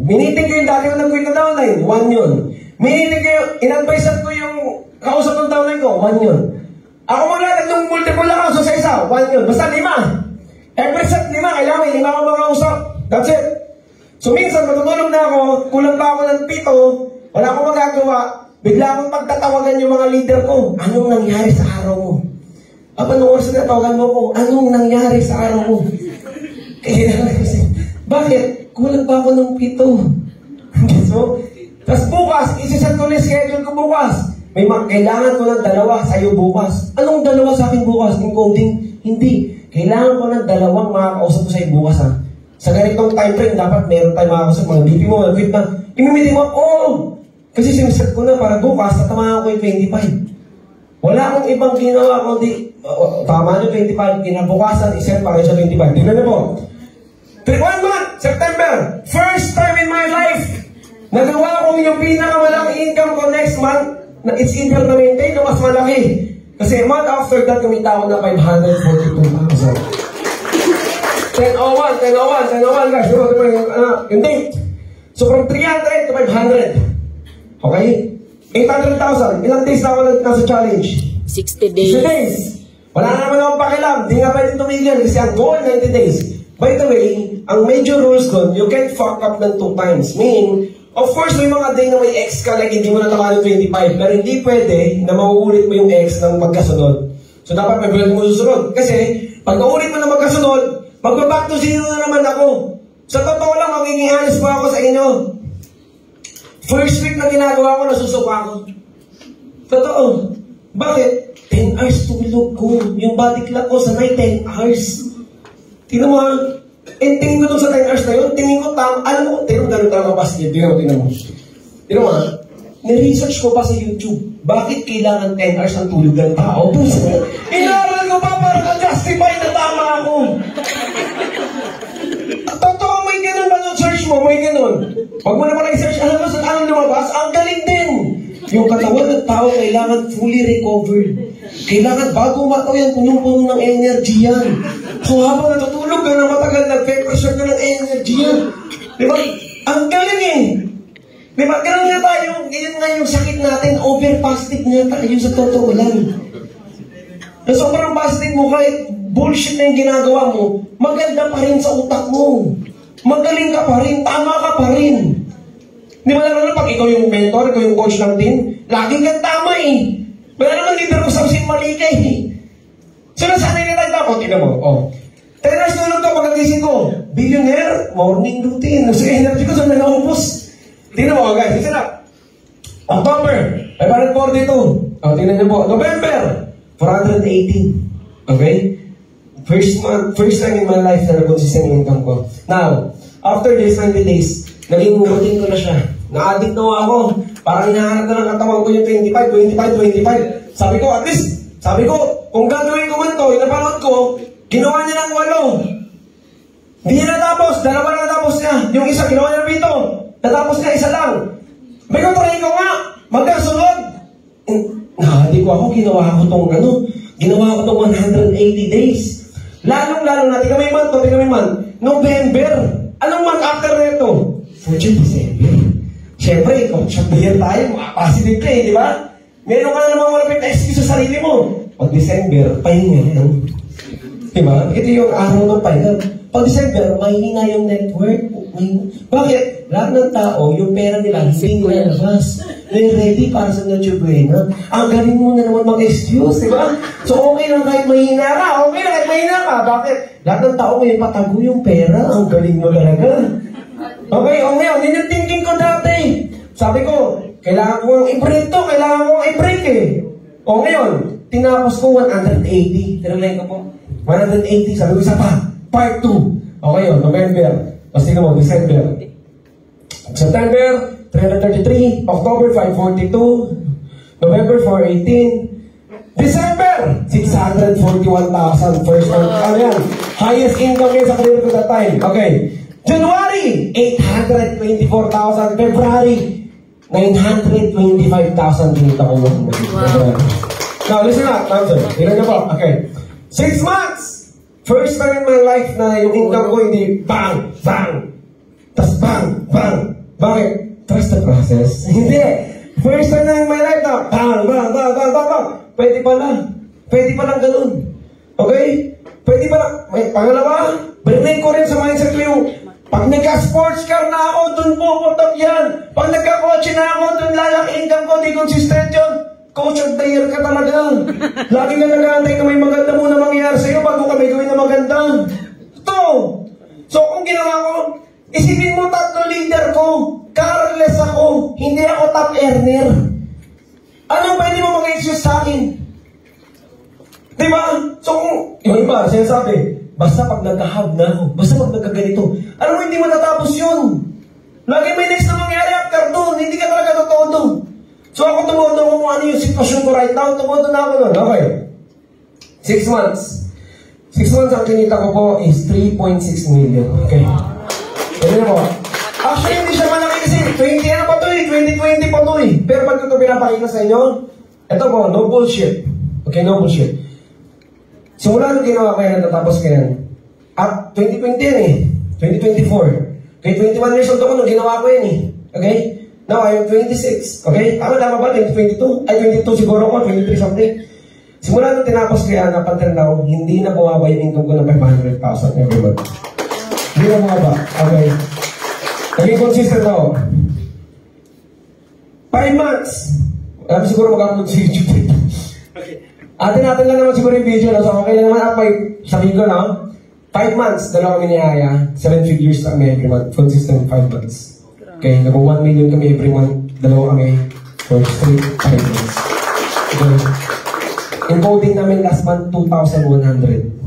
Miniting ko yung dati ko nag-quit na downline, 1 yun. Miniting ko yung, in-advisean ko yung kausap ng downline ko, 1 yun. Ako maglatag ng multiple accounts sa isa, 1 yun. Basta 5. Every set 5, kailangan may 5 ako makausap. That's it. So minsan, matutulog na ako, kulang pa ako ng 7, wala akong magagawa, bigla akong pagtatawagan yung mga leader ko. Anong nangyari sa araw mo? Anong oras na tawagan mo ko? Anong nangyari sa araw mo? Bakit? Kulang pa ako ng 7. So, tapos bukas, isiset ko na schedule ko bukas. May kailangan ko ng 2 sa'yo bukas. Anong 2 sa akin bukas? Encoding? Hindi. Kailangan ko ng 2 makakausap ko sa'yo bukas ha. Sa ganitong time frame, dapat meron tayo makakausap. Mga BP mo, mag-quit na. Imimitin mo, kasi siniset ko na para bukas, tatamaan ko yung 25. Wala akong ibang ginawa kundi tama nyo 25, kinabukasan, iset para sa 25. Tingnan nyo po. 1 month, September, first time in my life, nagawa kong yung pinakamalaking income ko next month, na it's easier na maintain na mas malaki. Kasi a month after that, kumita ako na 542,000. 10:01 guys, yung date. So from 300 to 500. Okay? 800,000. Ilang days na ako nasa challenge? 60 days. 60 days. Wala na naman akong pakialam. Di nga pwede tumigil kasi ang goal 90 days. By the way, ang major rules doon, you can't fuck up ng 2 times. Meaning, of course, may mga day na may X ka, like hindi mo na tama ng 25, pero hindi pwede na mauulit mo yung X ng magkasunod. So dapat may pwede mo susunod. Kasi, pag nauulit mo na magkasunod, magbaback to 0 na naman ako. Sa totoo lang, magiging honest pa ako sa inyo. First week na ginagawa ko, nasusuka ako. Totoo. Bakit? 10 hours tulog ko. Yung body clock ko sa night, 10 hours. Tingnan mo, tingin ko dun sa 10 hours na yun, tingin ko, alam mo, tingnan mo, ganun talaga basket. Tingnan mo. Tingnan mo, Ni-research ko pa sa YouTube, bakit kailangan 10 hours ang tulog ng tao? Inaral ko pa para ka-justify na tama ako. Totoo, may ganun ba yung search mo? May ganun. Pag mo naman i-search, alam mo sa anong lumabas, ang galing din. Yung katawan ng tao kailangan fully recovered. Kailangan bago mataw yan, punong-puno ng energy yan. So habang natutulog ka na matagal, nagpe-pressure ka ng energy yan. Diba? Ang galing eh. Diba? Ganun nga tayo, yun nga yung sakit natin, over-fasting nga tayo sa totoo lang. Na sobrang fasting mo, kahit bullshit na yung ginagawa mo, maganda pa rin sa utak mo. Magaling ka pa rin, tama ka pa rin. Di ba naman pag ikaw yung mentor, ikaw yung coach ng team, laging kang tama eh. Wala naman leader ko sa mali ka eh. So nasanay nila tayo, tingnan mo, oh. 10 hours tulog ko, pagkagising ko, billionaire, morning routine, so energy ko sa nalaupos. Tingnan mo, guys, isa na. October, 542. O, tingnan niyo po. November, 418. Okay? First time in my life na na-consistent yung income ko. Now, after this 90 days, naging routine ko na siya. Na-addict na ako. Parang hinahanap na ng katawan ko yung 25. Sabi ko, at least, kung gagawin ko man to, yung napanood ko, ginawa niya ng 8. Hindi niya natapos, 2 na natapos niya. Yung isa, ginawa niya ng 7. Natapos niya, 1 lang. May try ko nga, magkasunod. Hindi ko ako, ginawa ko tong 180 days. Lalong-lalo na, tingnan may man, November. Anong month after neto? 14 December. Siyempre, coach of the year tayo, positive ka di ba? Meron ka na namang malapit na excuse sa sarili mo. Pag December, pahinga yan. Di ba? Ito yung araw ng pahinga. Pag December, mahina yung network. Bakit? Lahat ng tao, yung pera nila, hindi nalabas. They're ready para sa Noche Buena. Ang galing mo na naman mag-excuse, di ba? So, okay lang kahit mahina ka. Bakit? Lahat ng tao ngayon patago yung pera. Ang galing mo talaga. Okay, ngayon, yun yung thinking ko dati. Sabi ko, kailangan ko i-break eh. Ngayon, tinapos ko 180. Tinalay ko po. 180, sabi ko isa pa. Part 2. Okay yun, November. Tapos tingnan mo, December. September, 333. October, 542. November, 418. December, 641,000. First time. Ano yan? Highest income yun sa career ko that time. Okay. January, 824,000. February, 925,000. Kinita ko mo. Now, listen up. Tingnan niyo po. Okay. 6 months. First time in my life na yung income ko hindi bang, bang. Tas bang, bang. Bakit? Trust the process. Hindi. First time na in my life na bang, bang, bang, bang, bang, bang. Pwede pa lang ganun. Okay? Pwede pa lang. May pangalawa, brinay ko rin sa mindset ko yung pag nagka-sports car na ako, dun puputok yan. Pag nagka-kotse na ako, dun lalaki income ko, di consistent yun. Coach of the year ka talaga. Lagi ka nag-aantay na may maganda muna mangyayari sa'yo bago kami gawin na maganda. Ito. So kung ginawa ko, isipin mo 3 leader ko, careless ako, hindi ako top earner. Anong pwede mo mag-excuse sa akin? Diba? So kung, iba, sinasabi, basta pag nagka-hub na ako, basta pag nagka-ganito, alam mo, hindi matatapos yun. Lagi may next na mangyari after doon, hindi ka talaga totoo doon. So ako tumundo ko kung ano yung sitwasyon ko right now, tumundo na ako nun. Okay. 6 months. 6 months ang kinita ko po is 3.6 million. Okay. Kaya po. Actually, hindi siya malaki kasi 20 ano pa to eh. 2020 pa to eh. Pero pag ito pinapakita sa inyo, ito po, no bullshit. Okay, no bullshit. Simula nung ginawa ko yan, natapos ko yan. At 2020 yan eh. 2024. Okay, 21 years old ako nung ginawa ko yan eh. Okay? Now, I'm 26. Okay? Tama ba? 2022? Ay, 22 siguro ko. 23 something. Simula nung tinapos ko yan, up until now, hindi na bumaba yung income ko ng 500,000 every month. Hindi na bumaba. Okay? Naging consistent ako. 5 months. Alam siguro mag-upload sa YouTube. Okay. Atin lang naman siguro yung video. No? So, okay na naman up sabihin ko, no? 5 months, dalawa kami ni Aya. 7 figures kami every month. Consistent 5 months. Okay, nag 1 million kami every month. Dalawa kami for straight 5 months. Okay. Yung voting namin last month, 2,100.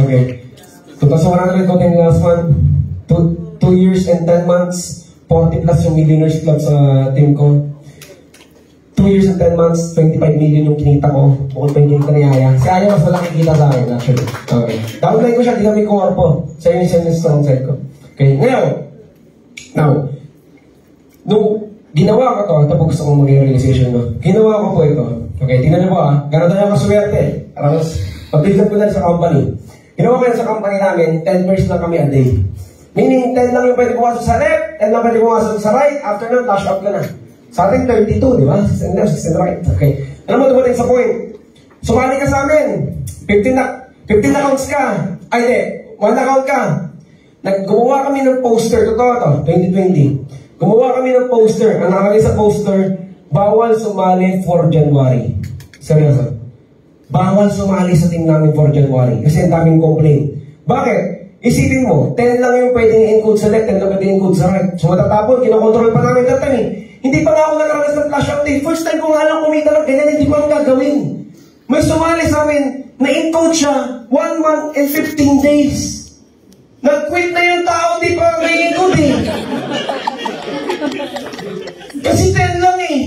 Okay. 2,100 voting last month. 2 years and 10 months. 40 plus yung Millionaires Club sa team ko. 2 years and 10 months, 25 million yung kinita ko. Bukod pa yung kinita ni Aya. Si Aya mas malaki kita sa akin, actually. Okay. Downline ko siya, di kami korpo. Sa inyo siya yung strong side ko. Okay, ngayon. Now, nung ginawa ko to, ito po gusto kong mag-realization ko. Ginawa ko po ito. Okay, tingnan niyo po gano'n tayo kaswerte. Pag-build ko na sa company. Ginawa ko yan sa company namin, 10 years lang kami a day. Meaning, 10 lang yung pwede pumasok sa left, 10 lang pwede pumasok sa right, after nun, flash out ka na. Sa ating 32, di ba? 16 left, 16 right. Okay. Alam mo, dumating sa point. Sumali ka sa amin. 15 accounts ka. Ay, hindi. 1 account ka. Gumawa kami ng poster. Totoo to, 2020. Gumawa kami ng poster. Ang nakalagay sa poster, bawal sumali for January. Seryoso. Bawal sumali sa team namin for January. Kasi ang daming complaint. Bakit? Isipin mo, 10 lang yung pwedeng i-encode sa left, 10 lang pwedeng i-encode sa right. So matatapon, kinokontrol pa namin that time. Hindi pa nga ako nakaranas ng flash update. First time ko nga lang kumita ng ganyan, hindi ko ang gagawin. May sumali sa amin, na-encode siya 1 month and 15 days. Nag-quit na yung tao, di pa na-encode eh. Kasi 10 lang eh.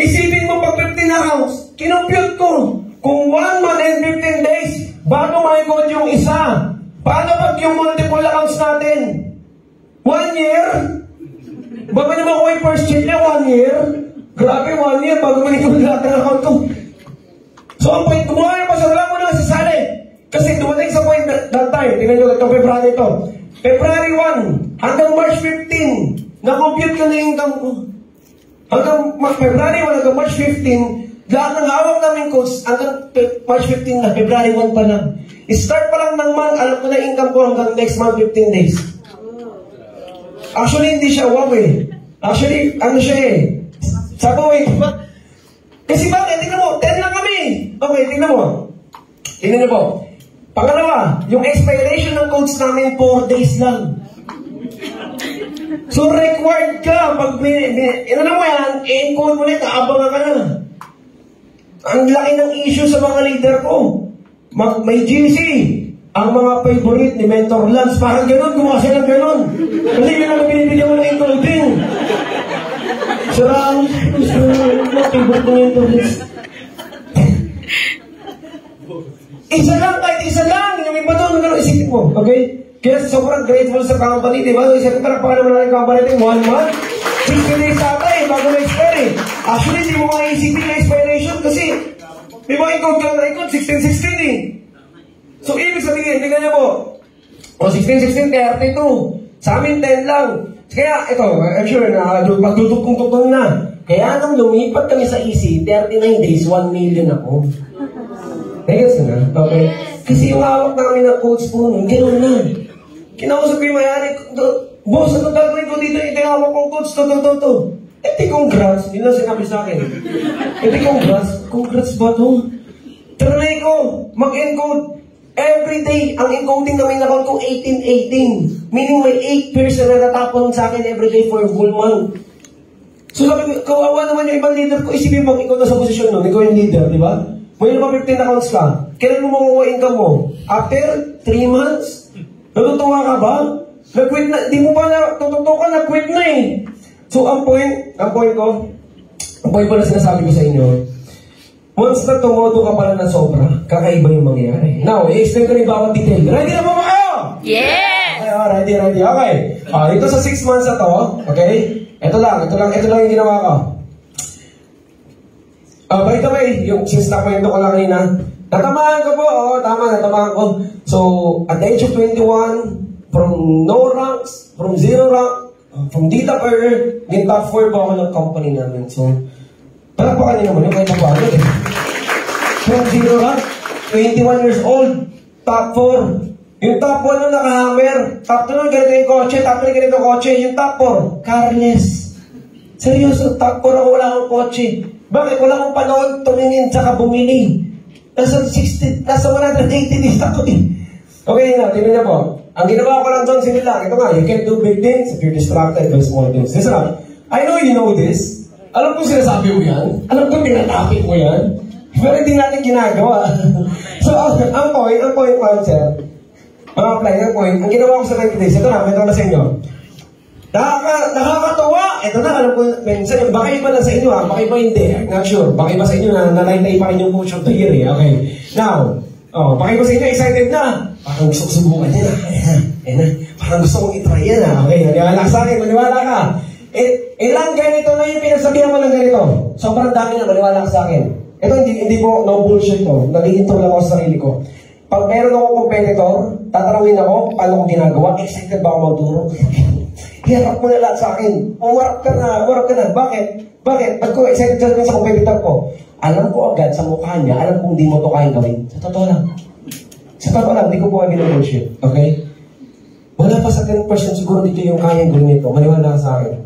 Isipin mo pag 15 accounts, kinompute ko. Kung 1 month and 15 days, bago ma-encode yung isa. Paano pag yung multiple accounts natin? 1 year? Bago naman ko yung first check niya, 1 year? Grabe, 1 year bago ma-encode lahat ng account ko. So ang point, gumawa na pa sa wala mo na sasali. Kasi dumating sa point that time, tingnan nyo, itong February ito. February 1 hanggang March 15, na-compute ko na yung income ko. Hanggang February 1 hanggang March 15, lahat ng hawak namin codes hanggang March 15 na, February 1 pa lang. Start pa lang ng month, alam ko na income ko hanggang next month 15 days. Actually, hindi siya wow eh. Actually, ano siya eh. Sabi ko eh, kasi bakit? Tingnan mo, 10 lang kami. Okay, tingnan mo. Tingnan niyo po. Pangalawa, yung expiration ng codes namin 4 days lang. So, required ka. Pag ano mo yan, i-encode mo na, kaabangan ka na. Ang laki ng issue sa mga leader ko. May GC. Ang mga favorite ni Mentor Lance, parang gano'n, gumawa siya ng gano'n. Kasi yun ang binibigyan mo ng encoding. Sarang, mga favorite ni Mentor Lance. Isa lang, kahit isa lang. Yung iba doon, gano'n, isipin mo. Okay? Kaya sobrang grateful sa company, di ba? Isipin ko, napakalaman naman ng company ito, 1 month. 60 days ata eh, bago na-expire eh. Actually, di mo makaisipin na expiration kasi may mga encode ka na encode, 16-16 eh. So, ibig sabihin, tingnan niyo po. O, 16-16, 32. Sa amin, 10 lang. Kaya, ito, I'm sure na magdudugtong-tugtong na. Kaya nung lumipat kami sa EC, 39 days, 1 million ako. Nagets na? Okay? Kasi yung hawak namin ng codes po nun, gano'n na. Kinausap ko yung mayari, boss, ano gagawin ko dito? Ito yung hawak kong codes, to. Ito congrats, yun lang sinabi sa akin. Ito congrats ba to? Trinay ko, mag-encode. Every day, ang encoding na may account ko, 18. Meaning may 8 pairs na natatapon sa akin every day for a full month. So sabi ko, kawawa naman yung ibang leader ko. Isipin mo, ikaw na sa posisyon nun, ikaw yung leader, di ba? May naman 15 accounts ka. Kailan mo makuha income mo? After 3 months? Natutuwa ka ba? Nag-quit na, di mo pa na, tututo ka, nag-quit na eh. So ang point ko na sinasabi ko sa inyo, once na tumodo ka pala ng sobra, kakaiba yung mangyayari. Now, i-explain ko rin bawat detail. Ready na ba kayo? Yes! Okay, ready. Okay. Ito sa 6 months na to, okay? Ito lang yung ginawa ko. By the way, yung since nakwento ko lang kanina, natamaan ko po, natamaan ko. So, at the age of 21, from no ranks, from 0 rank, from data per year, yung top 4 po ako ng company namin. So, palakpakan niyo naman yung kahit pa ano eh. From 0 rank, 21 years old, top 4. Yung top 1 nung naka-hammer, top 2 nung ganito yung kotse, top 3 ganito yung kotse, yung top 4, carless. Seryoso, top 4 ako, wala akong kotse. Bakit? Wala akong panahon tumingin tsaka bumili. Nasa 180 days ako eh. Okay na, tingnan niyo po. Ang ginawa ko lang doon, sige lang, ito nga, you can do big things if you're distracted by small things. Listen up, I know you know this. Alam ko sinasabi mo yan. Alam ko tinatapik mo yan. Pero hindi natin ginagawa. So, ang point, sir, mga apply ng point, ang ginawa ko sa 90 days, ito na sa inyo. Nakakatuwa ito na, alam ko, minsan, baka iba na sa inyo baka iba hindi, I'm not sure. Baka iba sa inyo na nanay-nay pa inyong coach of the year Okay. Now, baka iba sa inyo, excited na. Parang gusto ko subukan yan Ayan na. Parang gusto kong itry yan Okay, maniwala sa akin, maniwala ka. Ilang ganito na yung pinasabihan mo ng ganito. Sobrang dami na, maniwala ka sa akin. Ito, hindi po, no bullshit to. Nag-intro lang ako sa sarili ko. Pag meron akong competitor, tatanungin ako, paano ko ginagawa, excited ba ako magturo? Hirap mo na lahat sa akin. Umarap ka na. Bakit? Ba't ko excited ka sa competitor ko? Alam ko agad sa mukha niya, alam kong di mo to kayang gawin. Sa totoo lang, hindi ko po kaya bullshit. Okay? Wala pa sa 10% siguro dito yung kayang gawin nito. Maniwala ka sa akin.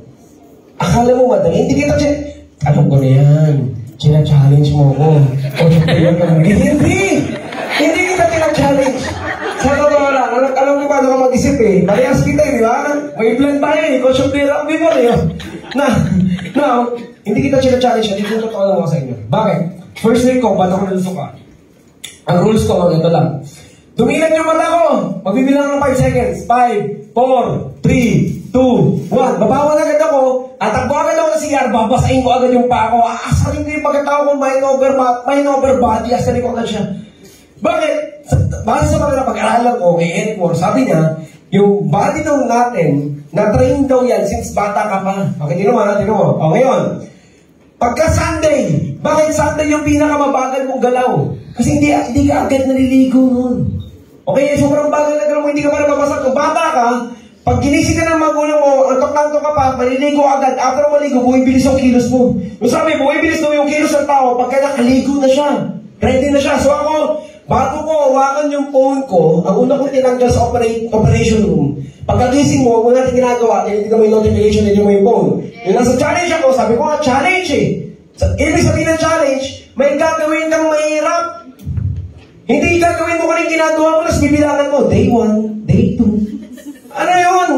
Akala mo madali, hindi kita check. Alam ko na yan. China-challenge mo ako. Hindi kita china-challenge. Sa totoo lang, alam mo paano ka mag-isip Parehas kita di ba? May plan tayo Coach of the rugby mo Now, hindi kita china-challenge. Hindi ko totoo lang ako sa inyo. Bakit? First week ko, ba't ako nalusuka? Ang rules ko, ito lang. Tumilan yung mata ko. Magbibilang ng 5 seconds. 5, 4, 3, 2, 1. Babawan agad ako. Atakbo agad ako sa CR. Babasain ko agad yung pa ako. Aasarin ko yung pagkatao ko. Mind over body. Asarin ko agad siya. Bakit? Base sa mga napag-aralan ko kay Edward, sabi niya, yung body daw natin, na-train daw yan since bata ka pa. Okay, tino mo. O ngayon, pagka Sunday, bakit Sunday yung pinakamabagal mong galaw? Kasi hindi ka agad naliligo nun. Okay, sobrang bagal na galaw mo, hindi ka pa nababasag. Kung bata ka, pag ginising ka ng magulang mo, antok-antok ka pa, maliligo agad. After maligo, bumibilis yung kilos mo. Yung sabi, bumibilis daw yung kilos ng tao pagka nakaligo na siya. Ready na siya. So ako, bago ko hawakan yung phone ko, ang una kong tinanggal sa operation room, pagkagising mo, kung natin ginagawa, tinitignan mo yung notification, hindi mo yung phone. Yung nasa challenge ako, sabi ko nga, challenge Ibig sabihin ng challenge, may gagawin kang mahirap. Hindi gagawin mo ka rin ginagawa mo, tapos bibilangan mo, day 1, day 2. Ano yun?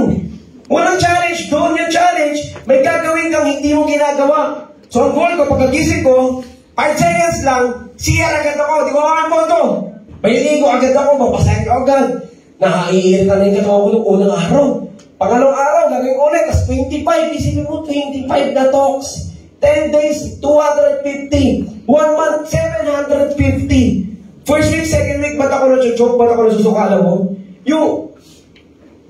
Walang challenge, doon yung challenge, may gagawin kang hindi mo ginagawa. So ang goal ko, pagkagising ko, 5 seconds lang, siya agad ako, di ko makakang photo. Maliligo agad ako, mapasahin ko agad. Nakaiirita na yung katawan ko ng unang araw. Pangalawang araw, gagawin ko ulit, tapos 25, isipin mo, 25 na talks. 10 days, 250. 1 month, 750. First week, second week, ba't ako na-joke, ba't ako nasusuka, alam mo?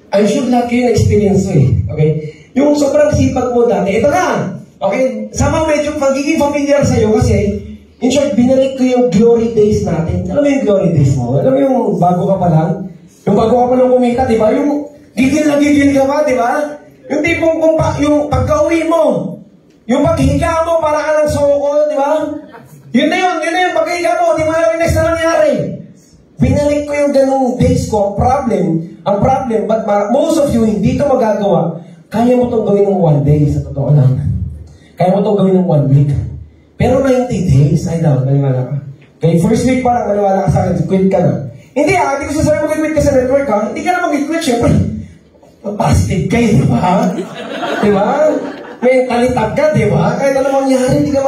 I'm sure lahat kayo na-experience mo Okay? Yung sobrang sipag mo dati, ito na. Okay? Sama medyo magiging familiar sa'yo kasi, in short, binalik ko yung glory days natin. Alam mo yung glory days mo? Alam mo yung bago ka pa lang? Yung bago ka pa lang kumita, di ba? Yung gigil ka pa, di ba? Yung tipong yung pagka-uwi mo, yung paghiga mo, para ka ng soko, di ba? Yun na yun, paghiga mo, di mo alam yung next na nangyari. Binalik ko yung ganung days ko, ang problem, but most of you, hindi ito magagawa. Kaya mo itong gawin ng 1 day, sa totoo lang. Kaya mo itong gawin ng 1 week. Pero 90 days, ay daw, maniwala ka. Okay, first week pa lang, maniwala ka sa akin, quit ka na. Hindi hindi ko sasabi mag-quit ka sa network hindi ka na mag-quit, syempre. Positive kayo, di ba? Di ba? May talitag ka, di ba? Kahit ano mangyari, hindi ka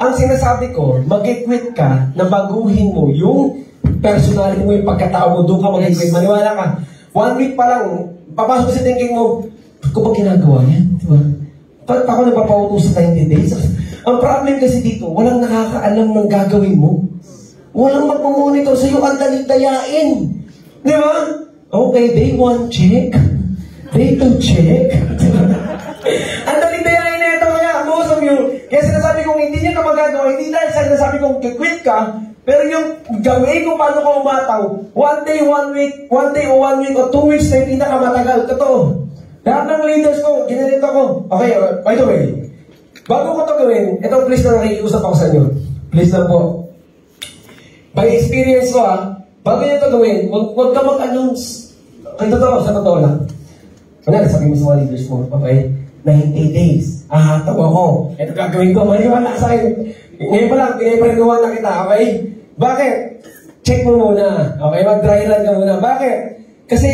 Ang sinasabi ko, mag-quit ka na baguhin mo yung personality mo, yung pagkatao mo, doon ka mag-quit. Maniwala ka. 1 week pa lang, papasok sa thinking mo, ko ba ginagawa yan? Di ba? Ba't ako napapautos sa 90 days? Ang problem kasi dito, walang nakakaalam ng gagawin mo. Walang magmamonitor sa'yo, ang dalit-dayain. Di ba? Okay, day 1, check. Day 2, check. Ang dalit-dayain na ito, kaya most of you, kaya sinasabi kong hindi niya ka magagawa, hindi dahil sinasabi kong quit ka, pero yung gawin kung paano ka umataw, 1 day, 1 week, 1 day o 1 week o 2 weeks na yung pinakamatagal. Totoo. Lahat ng leaders ko, ginanito ko. Okay, by the way, bago ko ito gawin, ito please na nakikiusap ako sa inyo. Please lang po. By experience ko bago nyo ito gawin, huwag ka mag-announce. Kaya totoo, sa totoo lang. Kanya, sabi mo sa mga leaders mo, okay, 90 days. Tawa ko. Ito gagawin ko, maniwala sa akin. Ngayon pa lang, pinapagawa na kita, okay? Bakit? Check mo muna. Okay, mag-dry run ka muna. Bakit? Kasi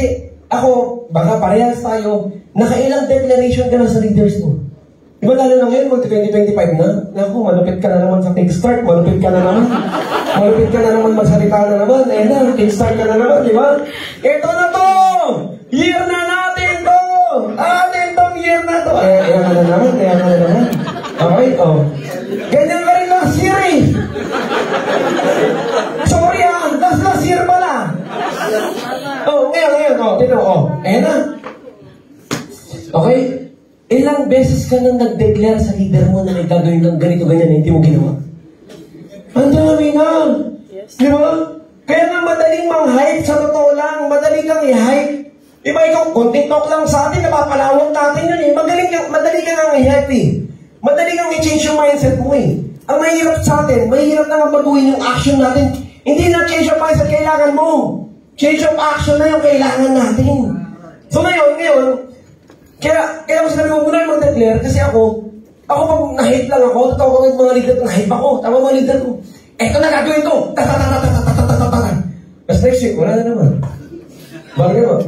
ako, baka parehas tayo, nakailang declaration ka na sa leaders mo. Diba lalo na ngayon, mag-2025 na? Naku, malupit ka na naman sa take-start, malupit ka na naman. Malupit ka na naman, magsalita na naman. Eh na, take-start ka na naman, di ba? Ito na to! Year na natin to! Atin tong year na na to. Ayan ka na naman. Okay, oh. Ganyan ka rin last year eh. Sorry last year pala. Oh, ngayon, tino, ayan na. Okay? Ilang beses ka nang nag-declare sa leader mo na may gagawin kang ganito, ganyan, hindi mo ginawa? Ang dami na. Di ba? Kaya nga madaling mang-hype sa totoo lang. Madali kang i-hype. Iba ikaw, konting talk lang sa atin, napapalawag natin yun eh. Madali ka nga i-hype eh. Madali kang i-change yung mindset mo eh. Ang mahirap sa atin, mahirap na nga baguhin yung action natin. Hindi na change of mindset kailangan mo. Change of action na yung kailangan natin. So ngayon, kaya ko sinabi mo muna yung mag-declare kasi ako pag na-hype lang ako, totoo ko yung mga leader na hype ako. Tama mga leader ko. Eto na gagawin to. Tapos next week, wala na naman.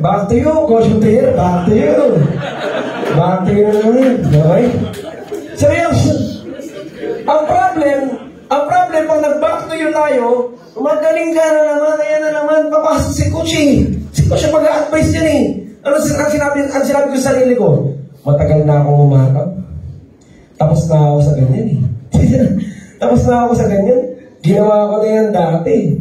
Back to you, Coach Player. Back to you. Back to you na naman. Okay? Seryoso. Ang problem, pag nag-back to you tayo, magaling ka na naman, ayan na naman, papasok si Coach eh. Si Coach yung mag-a-advise yan eh. Ang sinabi ko sa sarili ko, matagal na akong umakap. Tapos na ako sa ganyan eh. Ginawa ko na yan dati.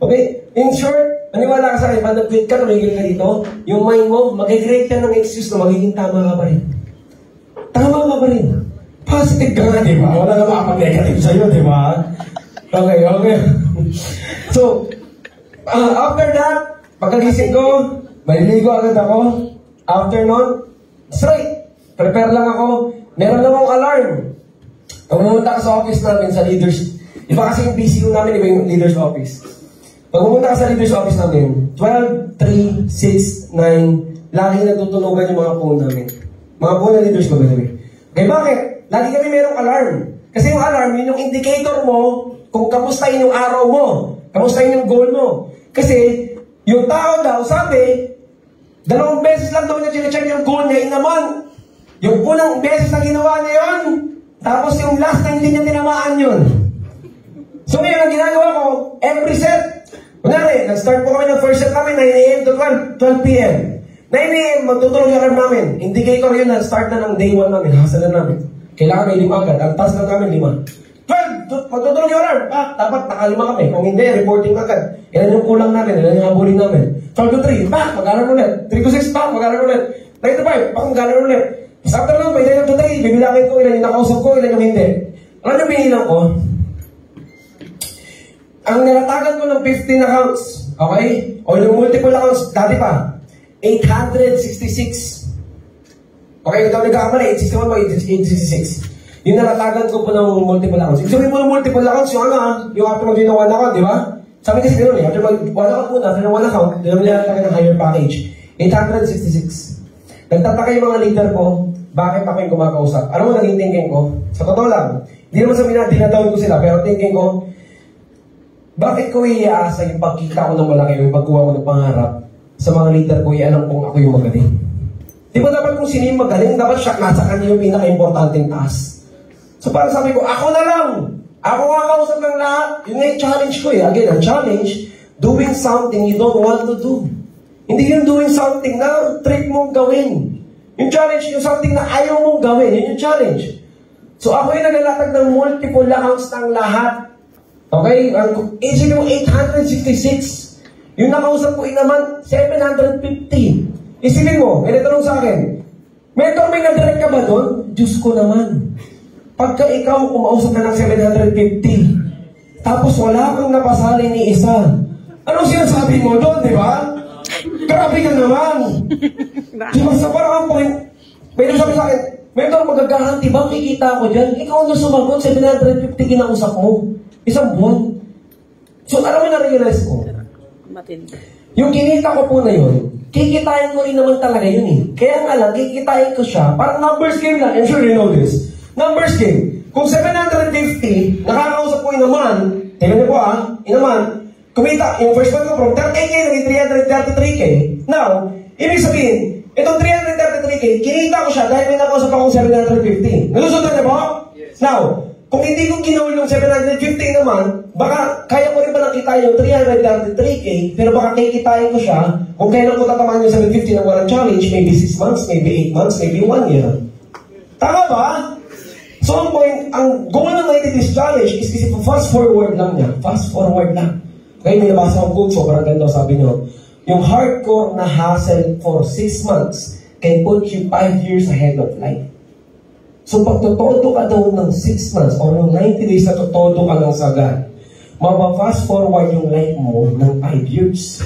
Okay? In short, maniwala ka sa akin, pag nag-quit ka, tumigil ka dito, yung mind mo, mag-create ka ng excuse na magiging tama ka pa rin. Tama ka pa rin. Positive ka nga, di ba? Wala na makapag-negative sa'yo, di ba? Okay. So, after that, pagkagising ko, maliligo agad ako. After nun, straight. Prepare lang ako. Meron lang akong alarm. Pumunta ka sa office namin, sa leaders. Iba kasi yung PCU namin, iba yung leaders office. Pag pumunta ka sa leaders office namin, 12, 3, 6, 9, lagi natutunugan yung mga phone namin. Mga phone na leaders ko, by the way. Okay, bakit? Lagi kami merong alarm. Kasi yung alarm, yun yung indicator mo kung kamustahin yung araw mo. Kamustahin yung goal mo. Kasi, yung tao daw, sabi, 2 beses lang daw niya check yung goal niya, inaman. Yung unang beses na ginawa niya yun, tapos yung last na hindi niya tinamaan yun. So ngayon, ang ginagawa ko, every set, kunwari, nag-start po kami ng first set namin, 9 a.m. to 12 p.m. 9 a.m. magtutulog yung alarm namin. Indicator yun na start na ng day 1 namin, hasalan namin. Kailangan may 5 agad, ang task lang namin 5. 12, magtutulog yung alarm. Dapat naka-5 kami. Kung hindi, reporting agad. Ilan yung kulang namin, ilan yung habulin namin. 12 to 3, mag-alarm ulit. 3 to 6, mag-alarm ulit. 9 to 5, mag-alarm ulit. Sa after nun, may 9 to 3, bibilangin ko ilan yung nakausap ko, ilan yung hindi. Alam nyo binilang ko? Ang nalatagan ko ng 15 accounts, okay? O yung multiple accounts, dati pa, 866. Okay, ito nagkakamali, 861 o 866. Yung nalatagan ko po ng multiple accounts. Sabihin mo ng multiple accounts, yung yung after mag-join ng 1 account, di ba? Sabi kasi gano'n eh, after mag-1 account muna, after ng 1 account, dalawa nilatagan ng higher package. 866. Nagtataka yung mga leader ko, bakit ako yung kumakausap? Alam mo, naging thinking ko, sa totoo lang, hindi naman sabihin na dinatawin ko sila, pero thinking ko, bakit ko iaasa yung pagkita ko ng malaki, yung pagkuha ko ng pangarap sa mga leader ko, alam kong ako yung magaling. Di ba dapat kung sino yung magaling, dapat siya nasa kanya yung pinaka-importanting task. So parang sabi ko, ako na lang! Ako nga kausap ng lahat. Yun nga yung challenge ko eh. Again, ang challenge, doing something you don't want to do. Hindi yung doing something na trip mong gawin. Yung challenge, yung something na ayaw mong gawin. Yun yung challenge. So ako yung naglalatag ng multiple accounts ng lahat. Okay? Isipin mo, 866. Yung nakausap ko naman, 750. Isipin mo, may natanong sa akin, Mentor, may nadirect ka ba doon? Diyos ko naman. Pagka ikaw kumausap na ng 750, tapos wala kang napasali ni isa, anong sinasabi mo doon, di ba? Grabe ka naman. Diba, sa parang point, may nasabi sa akin, Mentor, magagaranti ba kikita ako dyan? Ikaw na sumagot, 750 kinausap mo. Isang buwan. So, alam mo na-realize ko, yung kinita ko po na yun, kikitain ko rin naman talaga yun eh. Kaya nga lang, kikitain ko siya, parang numbers game lang. I'm sure you know this. Numbers game. Kung 750, nakakausap ko inaman, tingnan niyo po inaman, kumita, yung first one ko from 30K naging 333K. Now, ibig sabihin, itong 333K, kinita ko siya dahil may nakausap akong 750. Nalusot na niyo po? Yes. Now, kung hindi ko ginawin yung 750 naman, baka kaya ko rin ba nakita yung 333K, pero baka kikitain ko siya, kung kailan ko tatamaan yung 750 ng walang challenge, maybe 6 months, maybe 8 months, maybe 1 year. Tama ba? So ang point, ang goal ng 90 Days Challenge is kasi fast forward lang niya. Fast forward lang. Okay, may nabasa akong quote, sobrang ganda, sabi niyo, yung hardcore na hustle for 6 months can put you 5 years ahead of life. So pag totodo ka daw ng 6 months o ng 90 days na totodo ka ng sagad, mapa-fast forward yung life mo ng 5 years.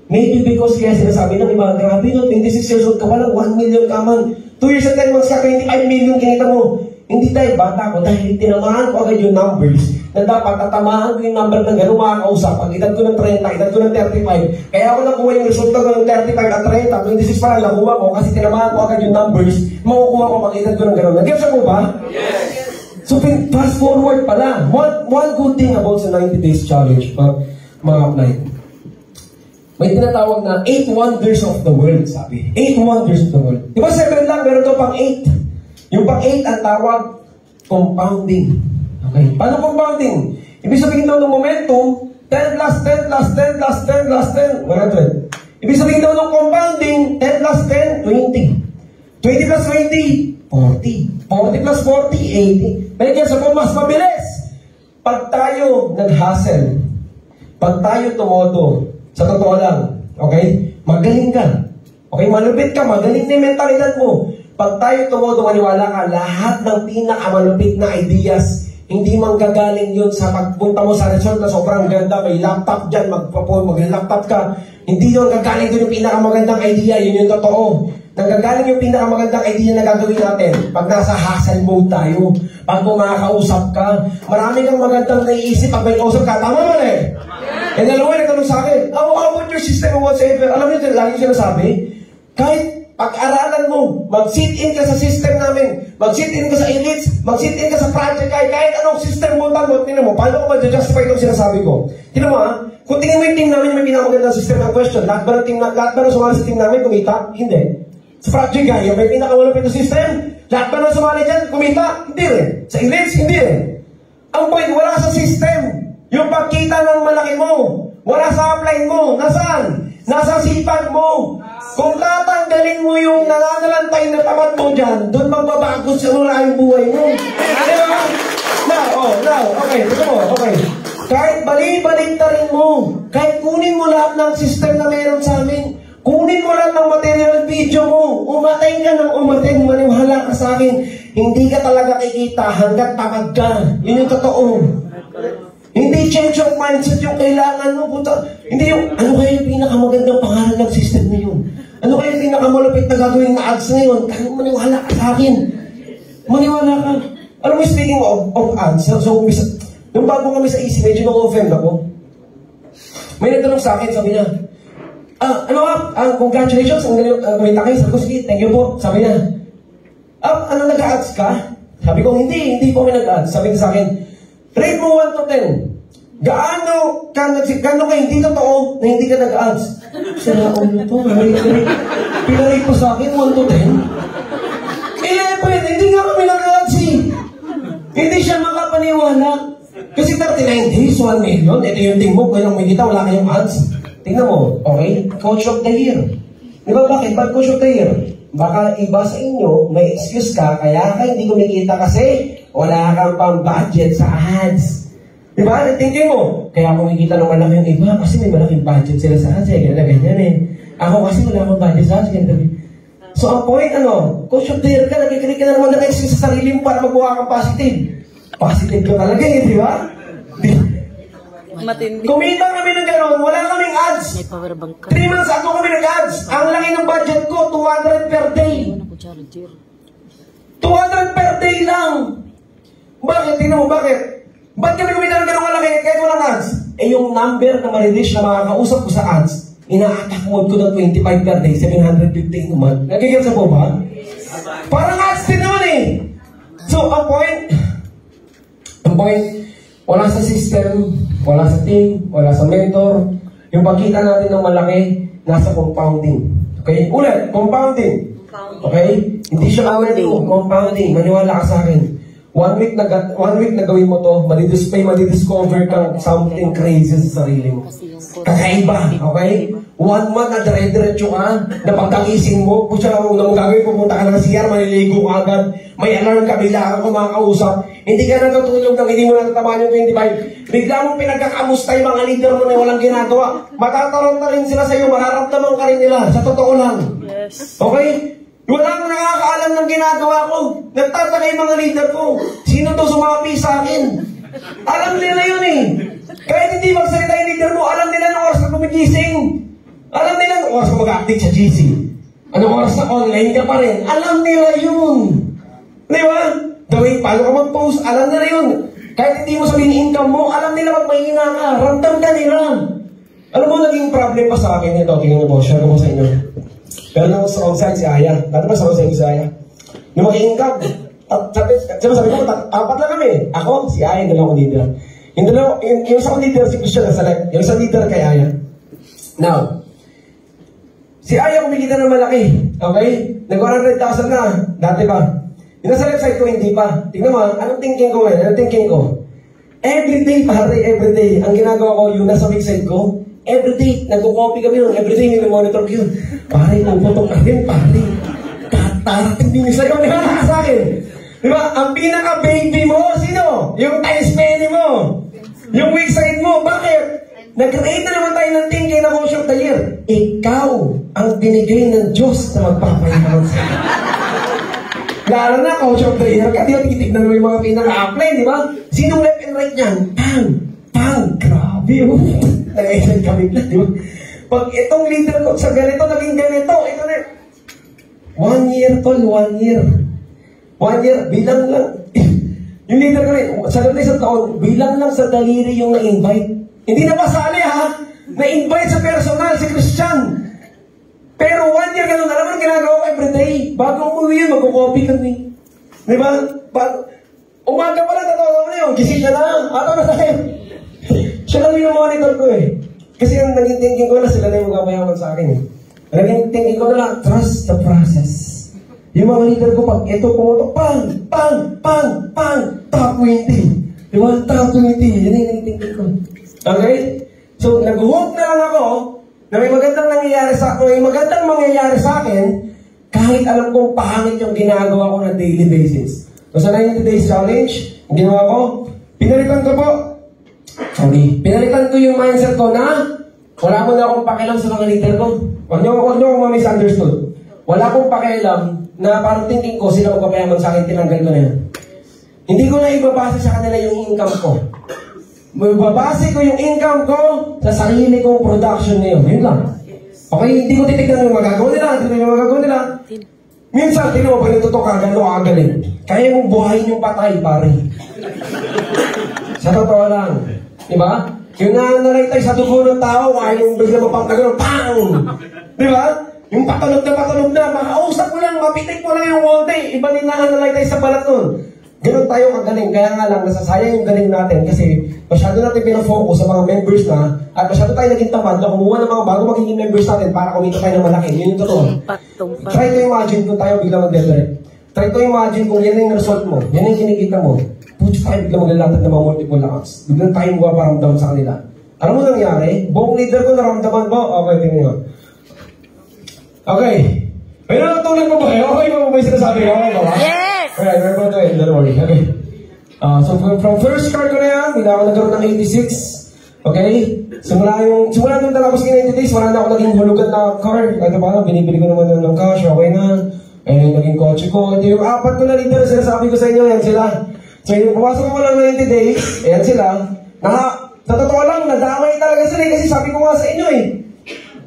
Maybe because kaya sinasabi ng iba, grabe no, 26 years old ka pa lang, 1 million ka man. 2 years and 10 months ka, 25 million kinita mo. Hindi dahil bata ko, dahil tinamahan ko agad yung numbers na dapat tatamahan ko yung number ng gano'ng makakausap. Pag edad ko ng 30, edad ko ng 35, kaya ako nakuha yung resulta ko ng 35 at 30, 26 pa lang nakuha ko kasi tinamahan ko agad yung numbers, makukuha ko pag edad ko ng gano'n. Nag-gets ako ba? Yes! So, fast forward pala. One good thing about sa 90 Days Challenge, mga apply. May tinatawag na 8 wonders of the world, sabi. 8 wonders of the world. Diba 7 lang, meron to pang 8. Yung pang 8 ang tawag, compounding. Okay, paano compounding? Ibig sabihin daw ng momentum, 10 plus 10 plus 10 plus 10 plus 10, 100. Ibig sabihin daw ng compounding, 10 plus 10, 20. 20 plus 20, 40. 40 plus 40, 80. Pero sa po, mas mabilis. Pag tayo nag-hustle, pag tayo tumodo, sa totoo lang, okay? Magaling ka. Okay, malupit ka, magaling na yung mentalidad mo. Pag tayo tumodo, maniwala ka, lahat ng pinakamalupit na ideas, hindi manggagaling yun sa pagpunta mo sa resort na sobrang ganda, may laptop dyan, mag-laptop ka. Hindi yun gagaling doon yung pinakamagandang idea, yun yung totoo. Nanggagaling yung pinakamagandang idea na gagawin natin pag nasa hustle mode tayo, pag kumakausap ka. Marami kang magandang naiisip pag may kausap ka. Tama mo eh? And dalawa, nagtanong sa akin, how about your system or whatsoever? Alam niyo, lagi sinasabi, kahit pag-aralan mo, mag-sit-in ka sa system namin, mag-sit-in ka sa elites, mag-sit-in ka sa project, kahit anong system mo, tingnan mo, paano ko ma-justify itong sinasabi ko? Tingnan mo ha, kung tingin mo yung team namin, may pinakamagandang system ng question, lahat ba ng sumali sa team namin, kumita? Hindi. Sa project guy, may pinakamalapit na system, lahat ba ng sumali dyan, kumita? Hindi rin. Sa elites, hindi rin. Ang point, wala sa system. Yung pagkita ng malaki mo, wala sa upline mo, nasaan? Nasa sipag mo. Kung tatanggalin mo yung nangangalantay na tamat mo dyan, doon magbabago sa wala yung buhay mo. Diba? Now, okay, ito mo, okay. Kahit balik-balik na rin mo, kahit kunin mo lahat ng system na meron sa amin, kunin mo lahat ng material video mo, umatay ka ng umatay, maniwala ka sa akin, hindi ka talaga kikita hanggat tamad ka. Yun yung totoo. Hindi change of mindset yung kailangan mo, puta. Hindi yung, ano kaya yung pinakamagandang pangalan ng system na yun? Ano kaya yung pinakamalapit na gagawin na ads na yun? Kaya maniwala ka sa akin. Maniwala ka. Alam mo, speaking of ads, so, nung bago kami sa EC, medyo nang-offend ako. May nagtanong sa akin, sabi niya, congratulations, ang kumita kayo. Sabi ko, sige, thank you po. Sabi niya, nag-ads ka? Sabi ko, hindi po kami nag-ads. Sabi niya sa akin, rate mo 1 to 10. Gaano ka hindi totoo na hindi ka nag-ads? Sira ulo to. Pinarate po sa akin 1 to 10. 11. Hindi nga kami nag-ads eh. Hindi siya makapaniwala. Kasi 39 days, 1 million. Ito yung team mo. Kung may kita, wala kayong ads. Tingnan mo. Okay? Coach of the year. Di ba bakit? Ba't Coach of the year? Baka iba sa inyo, may excuse ka, kaya ka hindi kumikita kasi wala kang pang-budget sa ads. Diba? Tingin mo, kaya kumikita ng malaki yung iba kasi may malaking budget sila sa ads. Ganyan eh. Ako kasi wala akong budget sa ads. So ang point, Coach of the year ka, nagkikinig ka na naman ng excuse sa sarili mo para magbuha kang positive. Positive ka talaga eh, di ba? Matindi. Kumita kami ng gano'n, wala kaming ads. May power bank ka. 3 months ago kami nag-ads. Ang laki ng budget ko, 200 per day. 200 per day lang. Bakit? Tingnan mo, bakit? Ba't kami kumita ng gano'ng malaki kahit walang ads? Eh yung number na ma-release na makakausap ko sa ads, ina-attack mode ko ng 25 per day, 750 in a month. Nagigil sa po ba? Parang ads din naman eh. So, ang point, wala sa system, wala sa team, wala sa mentor. Yung pagkita natin ng malaki, nasa compounding. Okay? Ulit, compounding. Okay? Hindi siya compounding. Maniwala ka sa akin. 1 week na gawin mo to, madidiscover kang something crazy sa sarili mo. Kakaiba, okay? 1 month na dire-diretso ka, na pagkagising mo, kung siya una mo gagawin, pupunta ka ng CR, maliligo ka agad, may alarm ka, bigla kang kumakausap, hindi ka natutulog nang hindi mo natatamaan yung 25, bigla mong pinagkakamusta yung mga leader mo na walang ginagawa, matataranta rin sila sa iyo, mararamdaman ka rin nila, sa totoo lang. Yes. Okay? Walang nakakaalam ng ginagawa ko. Nagtataka yung mga leader ko. Sino to sumapi sa akin? Alam nila yun eh. Kahit hindi magsalita yung leader mo, alam nila ng oras na gumigising. Alam nila ng oras na mag-update sa GC. Anong oras na online ka pa rin? Alam nila yun. Di ba? The way, paano ka mag-post, alam nila yun. Kahit hindi mo sabihin income mo, alam nila magpahina ka. Ramdam ka nila. Alam mo, naging problem pa sa akin ito. Tingnan mo, share ko sa inyo. Pero nung sa onsite si Aya. Dati ba sa onsite si Aya? Nung mag-income, sabi ko, apat lang kami. Ako, si Aya, yung dalawang leader. Yung isang leader, si Christian na select. Yung isang leader kay Aya. Now, si Aya kumikita ng malaki. Okay? Nag-100,000 na. Dati pa. Yung nasa left side ko, hindi pa. Tingnan mo, anong thinking ko ngayon? Anong thinking ko? Everyday, pare, everyday. Ang ginagawa ko, yung nasa weak side ko, everyday, nagko-copy kami nun. Everyday, nil-monitor ko yun. Pare, puputok ka rin, pare. Tatarating din yung sa'yo. Di ba naka sa akin? Di ba? Ang pinaka-baby mo, sino? Yung times penny mo. Yung weak side mo. Bakit? Nag-create na naman tayo ng thinking na coach of the year. Ikaw ang binigay ng Diyos na magpapayaman sa'yo. Lalo na, coach of the year. Kasi titignan mo yung mga pinaka-apply, di ba? Sinong left and right niyan? Pang! Pang! Grabe, nag-excited kami lang, di ba? Pag itong leader ko sa ganito, naging ganito, ito na. 1 year, tol, 1 year. 1 year, bilang lang. Yung leader ko rin, sa loob na isang taon, bilang lang sa daliri yung na-invite. Hindi na pasali ha, na-invite sa personal, si Christian. Pero 1 year ganun, alam mo ginagawa ko everyday. Bago umuwi yun, magkukopy kami. Di ba? Umaga pa lang, tatawa ko na yun, gising na lang, ataw na tayo. Siya lang yung monitor ko eh. Kasi ang naging thinking ko na sila na yung magapayaman sa akin eh. Ang naging thinking ko na lang, trust the process. Yung mga leader ko, pag ito pumutok, pang, pang, pang, pang, top 20. Di ba? Top 20. Yan yung naging thinking ko. Okay? So, nag-hook na lang ako na may magandang nangyayari sa akin, may magandang mangyayari sa akin, kahit alam kong pangit yung ginagawa ko na daily basis. So, sa 90 Days Challenge, ang ginawa ko, pinalitan ko po, pinalitan ko yung mindset ko na wala mo na akong pakialam sa mga leader ko. Huwag niyo akong ma-misunderstood. Wala akong pakialam na parang thinking ko sila magpapayaman sa akin, tinanggal ko na yan. Hindi ko na ibabase sa kanila yung income ko. Mababase ko yung income ko sa sarili kong production ngayon. Yun lang. Okay, hindi ko titignan yung magagawa nila, titignan yung magagawa nila. Minsan, titignan mo, pag natutok ka, gano'n kagaling. Kaya mong buhayin yung patay, pare. Sa totoo lang. Diba? Yung nananaray tayo sa dugo ng tao, kaya yung bigla mapang na gano'n, pang! Diba? Yung patulog na, makausap mo lang, mapitik mo lang yung wall day. Iba din nananaray tayo sa balat nun. Ganun tayo kagaling, kaya nga lang nasasayang yung galing natin kasi masyado natin pinafocus sa mga members na at masyado tayo naging tamad na kumuha ng mga bago magiging members natin para kumita tayo ng malaki. Yun yung totoo. Try to imagine kung tayo biglang mag-direct. Try to imagine kung yan yung result mo, yan yung kinikita mo. Puts tayo biglang maglalatag ng mga multiple accounts. Biglang tayong maparamdam sa kanila. Alam mo nangyari? Buong leader ko naramdaman mo? Okay, tingnan mo. Okay. May natulad mo ba kayo? Okay ba may sinasabi? Okay ba? Yes! Alright, we're going to end. Don't worry. Okay. So from first card ko na yan, hindi ako nagkaroon ng 86. Okay? Simula nung tapos ng 90 days, wala na ako naging hulugan na car. Ano ba lang, binibili ko naman ng cash. Okay na. Eh, naging kotse ko. Ito yung apat ko na leader, sinasabi ko sa inyo, yan sila. So, yung pumasok ko lang 90 days, ayan sila. Sa totoo lang, nadamay talaga sila kasi sabi ko nga sa inyo eh.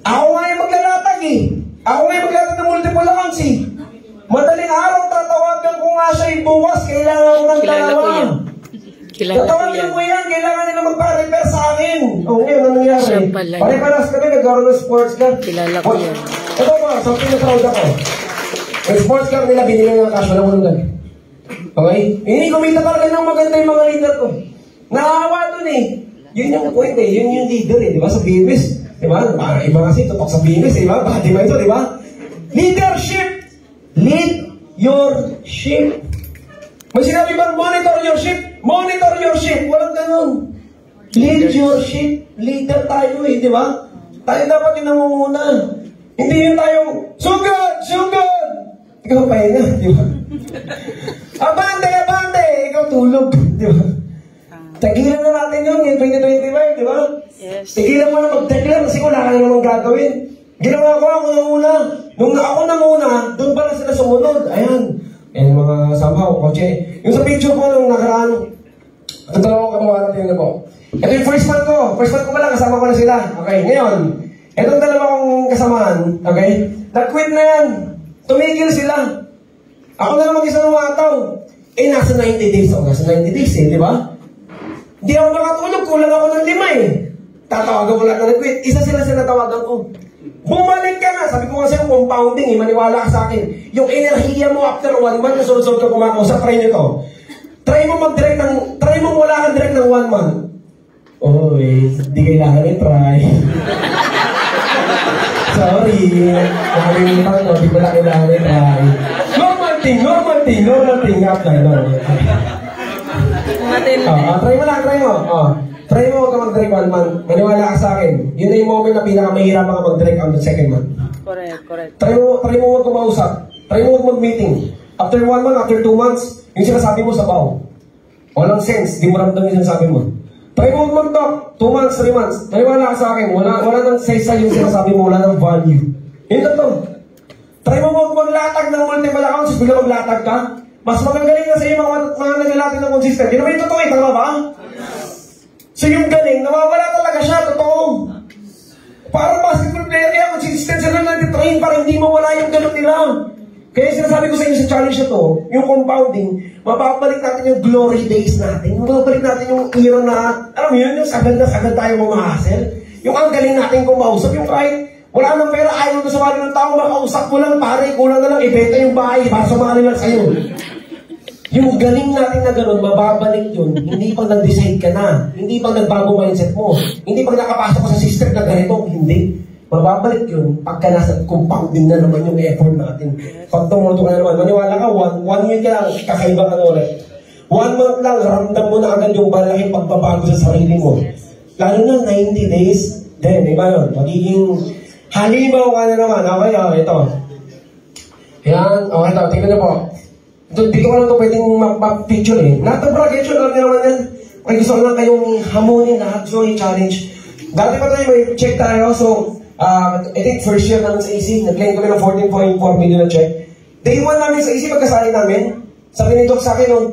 Ako nga yung maglalatag eh. Ako nga yung maglalatag ng multiple accounts eh. Madaling araw, tatawagan ko nga siya bukas, kailangan ko ng dalawa. Tatawagan ko yan, kailangan nila magpa-repair sa akin. O ngayon, ano nangyari? Pare-paras kami, nagkaroon ng sports car. Kilala ko yan. Ito ba, something na proud ako. Yung sports car nila, binili ng cash, walang hulugan. Okay? Hindi kumita talaga ng maganda yung mga leader ko. Nakakawa dun eh. Yun yung point eh, yun yung leader eh, di ba? Sa BMS, di ba? Iba kasi, tutok sa BMS, di ba? Di ba ito, di ba? Leadership! Lead your ship. May sinabi bang monitor your ship? Monitor your ship. Walang ganun. Lead your ship. Leader tayo eh, di ba? Tayo dapat yung namumuna. Hindi yun tayong, sugod! Sugod! Ikaw pa yun, di ba? Abante, abante! Ikaw tulog, di ba? Tagilan na natin yun, yung 2025, di ba? Yes. Tigilan mo na mag-declare kasi wala ka naman gagawin. Ginawa ko ako nanguna. Nung ako nanguna, doon pala sila sumunod. Ayan. Ayan mga kasama ko, kotse. Yung sa picture ko nung nakaraan, ang dalawang kabawa natin na po. Ito yung first month ko. First month ko pala, kasama ko na sila. Okay, ngayon, itong dalawang kasamahan, okay, nag-quit na yan. Tumigil sila. Ako na lang mag-isa numataw. Eh, nasa 90 days ako. Nasa 90 days di ba? Hindi ako nakatulog, kulang ako ng 5 Tatawagan ko lang na nag-quit. Isa sila natawagan ko. Bumalik ka na. Sabi ko kasi yung compounding, maniwala ka sa akin. Yung enerhiya mo after 1 month, nasunod-sunod ka kumakausap, try nyo to. Try mo wala kang direct ng 1 month. Oh, di kailangan i-try. Sorry. Nakalimutan ko, di pala kailangan i-try. Normal thing, apply, normal. Try mo lang, try mo. Try mo ka mag-direct 1 month. Maniwala ka sa akin. Yun na yung moment na pinakamahirap ka mag-direct on the second month. Correct. Try mo huwag kumausap. Try mo huwag mag-meeting. After 1 month, after 2 months, yung sinasabi mo sa baw. Walang sense. Di mo ramdam yung sinasabi mo. Try mo huwag mag-talk. 2 months, 3 months. Maniwala ka sa akin. Wala nang sense yung sinasabi mo. Wala nang value. Yun na to. Try mo huwag maglatag ng multiple accounts. Bigla maglatag ka. Mas magagaling na sa iyo mga naglalatag ng consistent. Di naman yung totoo, tama ba? So yung galing, nawawala talaga siya, totoo. Parang basketball player kaya, consistent sila nag-train para hindi mawala yung ganun nila. Kaya sinasabi ko sa inyo sa challenge na to, yung compounding, mababalik natin yung glory days natin. Mababalik natin yung era na, alam mo yun, yung sagad na sagad tayo mamahasel. Yung ang galing natin kumausap, yung kahit wala nang pera, ayaw na sa mali ng tao, makausap mo lang, pare, kulang na lang, ibenta yung bahay, para sumali lang sa'yo. Yung galing natin na gano'n, mababalik yun. Hindi pag nag-decide ka na. Hindi pag nagbago mindset mo. Hindi pag nakapasok ka sa system na ganito. Hindi. Mababalik yun pagka nasa compounding na naman yung effort natin. Pag tumuto ka na naman, maniwala ka, one year ka lang, kakaiba ka na ulit. 1 month lang, ramdam mo na agad yung malaking pagbabago sa sarili mo. Lalo na 90 days, then, iba yun, magiging halimaw ka na naman. Okay, ito. Yan, okay, ito, tingnan na po. Dito ko lang ito pwedeng mag-picture eh. Lahat ng bracket yun, alam niyo naman yan. Okay, gusto ko lang kayong hamunin lahat. So, yung challenge. Dati pa tayo, may check tayo. So, I think first year namin sa AC, nag-claim kami ng 14.4 million na check. Day 1 namin sa AC, pagkasali namin. Sabi ni Doc sa akin nun,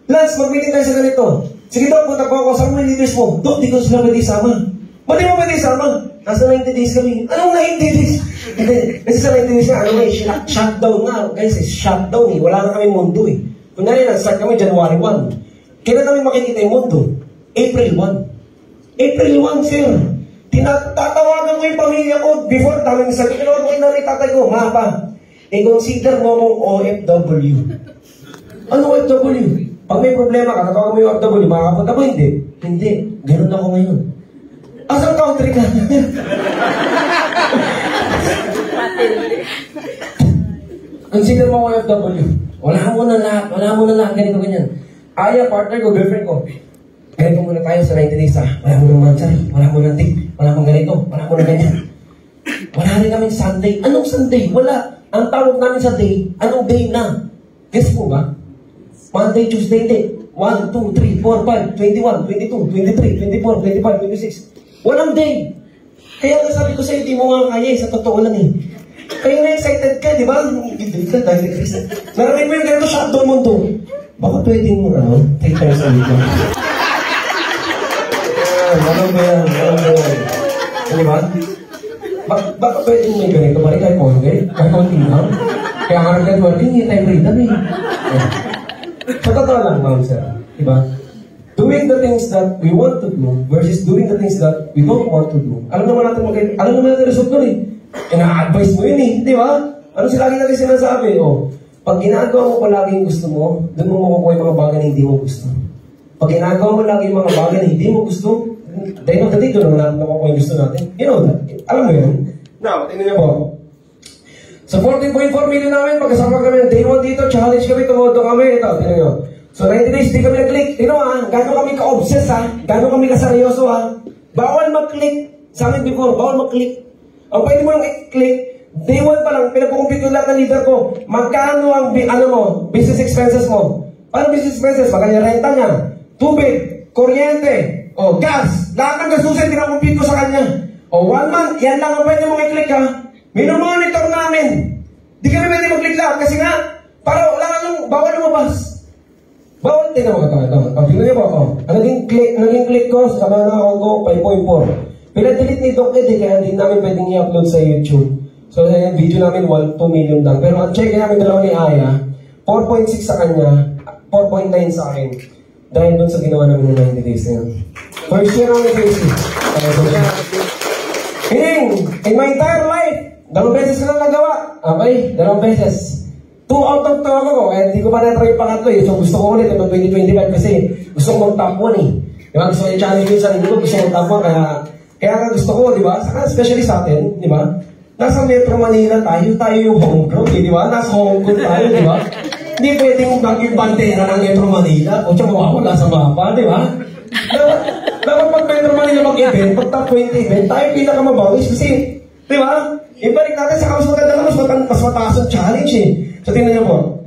Lance, mag-meeting tayo sa ganito. Sige Doc, punta po ako. Saan mo yung leaders mo? Doc, di ko sila pwede isama. Ba't di mo pwede isama? Nasa 90 days kami. Anong 90 days? Kasi sa 90 days nga, shutdown nga. Guys, shutdown eh. Wala na kami mundo eh. Kunyari, nag-start kami January 1. Kailan namin makikita yung mundo? April 1. April 1, sir. Tatawagan ko yung pamilya ko. Before, tamang sabi, kailangan ko yung naritatay ko. Mapa, consider mo akong OFW. Ano OFW? Pag may problema ka, natawagan mo yung OFW, makakapunta mo? Hindi. Hindi. Ganun ako ngayon. Asang country ka? Consider mo OFW. Wala mo na lahat, ganito ganyan. Aya, partner ko, girlfriend ko. Ganito muna tayo sa 90 days ha. Wala mo ng mansari, wala mo ng tip, wala mo ganito, wala mo ng ganyan. Wala rin kami Sunday. Anong Sunday? Wala. Ang tawag namin sa day, anong day na? Guess mo ba? Monday, Tuesday, day. 1, 2, 3, 4, 5, 21, 22, 23, 24, 25, 26. Walang day. Kaya nga sabi ko sa'yo, di mo nga kaya sa totoo lang eh. Kaya na excited ka, di ba? Hindi ka dahil Chris. Naramin mo yung ganito shutdown mundo. Baka pwedeng mo, take time sa week. Ano ba yan? Di ba? Baka pwedeng may ganito pa rin kahit konti. Kahit konti lang. Kaya nga rin working, hindi tayo freedom eh. Sa totoo lang, ma'am sir. Di ba? Doing the things that we want to do versus doing the things that we don't want to do. Alam naman natin result nun eh. Ina-advise mo yun eh, di ba? Ano sila lagi natin sinasabi? Pag ginagawa mo palagi yung gusto mo, doon mo makukuha yung mga bagay na hindi mo gusto. Pag ginagawa mo lagi yung mga bagay na hindi mo gusto, dahil ng dati, doon naman natin makukuha yung gusto natin. You know that. Alam mo yun? Now, tingnan niyo po. Sa 14.4 million namin, pagkasama kami ng day 1 dito, challenge kami, tumodo kami. Ito, tingnan niyo. So 90 days, di kami nag-click. Tingnan mo gano'n kami ka-obsess gano'n kami ka-seryoso Bawal mag-click. Sa amin before, bawal mag-click. Ang pwede mo lang i-click, Day 1 pa lang, pinagkukumpit ko lang ng leader ko. Magkano ang, business expenses mo? Paano business expenses? Magkano yung renta niya? Tubig, kuryente, o gas. Lahat ng gasusin, pinagkumpit ko sa kanya. O 1 month, yan lang ang pwede mong i-click ha. Minomonitor namin. Di kami pwede mag-click lang kasi nga, para wala ka nung, bawal lumabas. Bawal, tingnan mo ito. Tingnan niyo po ako. Ang naging click ko sa kamana account ko, 5.4. Pinadelete ni Doc Ed, kaya hindi namin pwedeng i-upload sa YouTube. So, yung video namin, 2 million lang. Pero ang check namin dalawa ni Aya, 4.6 sa kanya, 4.9 sa akin. Dahil dun sa ginawa namin ng 90 days na yun. First year namin Tracy. Meaning, in my entire life, 2 beses ko lang nagawa. Okay? 2 beses. 2 out of 2 ako. Eh, hindi ko pa na-try yung pangatlo eh. So, gusto ko ulit ng 2025 kasi gusto ko mag-top 1 eh. Diba? Gusto ko i-challenge yung sarili ko. Gusto ko mag-top 1. Kaya gusto ko, di ba? Saka, especially sa atin, di ba? Nasa Metro Manila tayo yung home ground, di ba? Nasa home ground tayo, di ba? Hindi pwedeng maging bandera ng Metro Manila o siya mawawala sa mapa, di ba? Dapat pag Metro Manila mag-event, pag top 20 event, tayo pinakamabawis kasi, di ba? Ibalik natin sa mas maganda na mas mataas ang challenge eh. So, tingnan niyo po.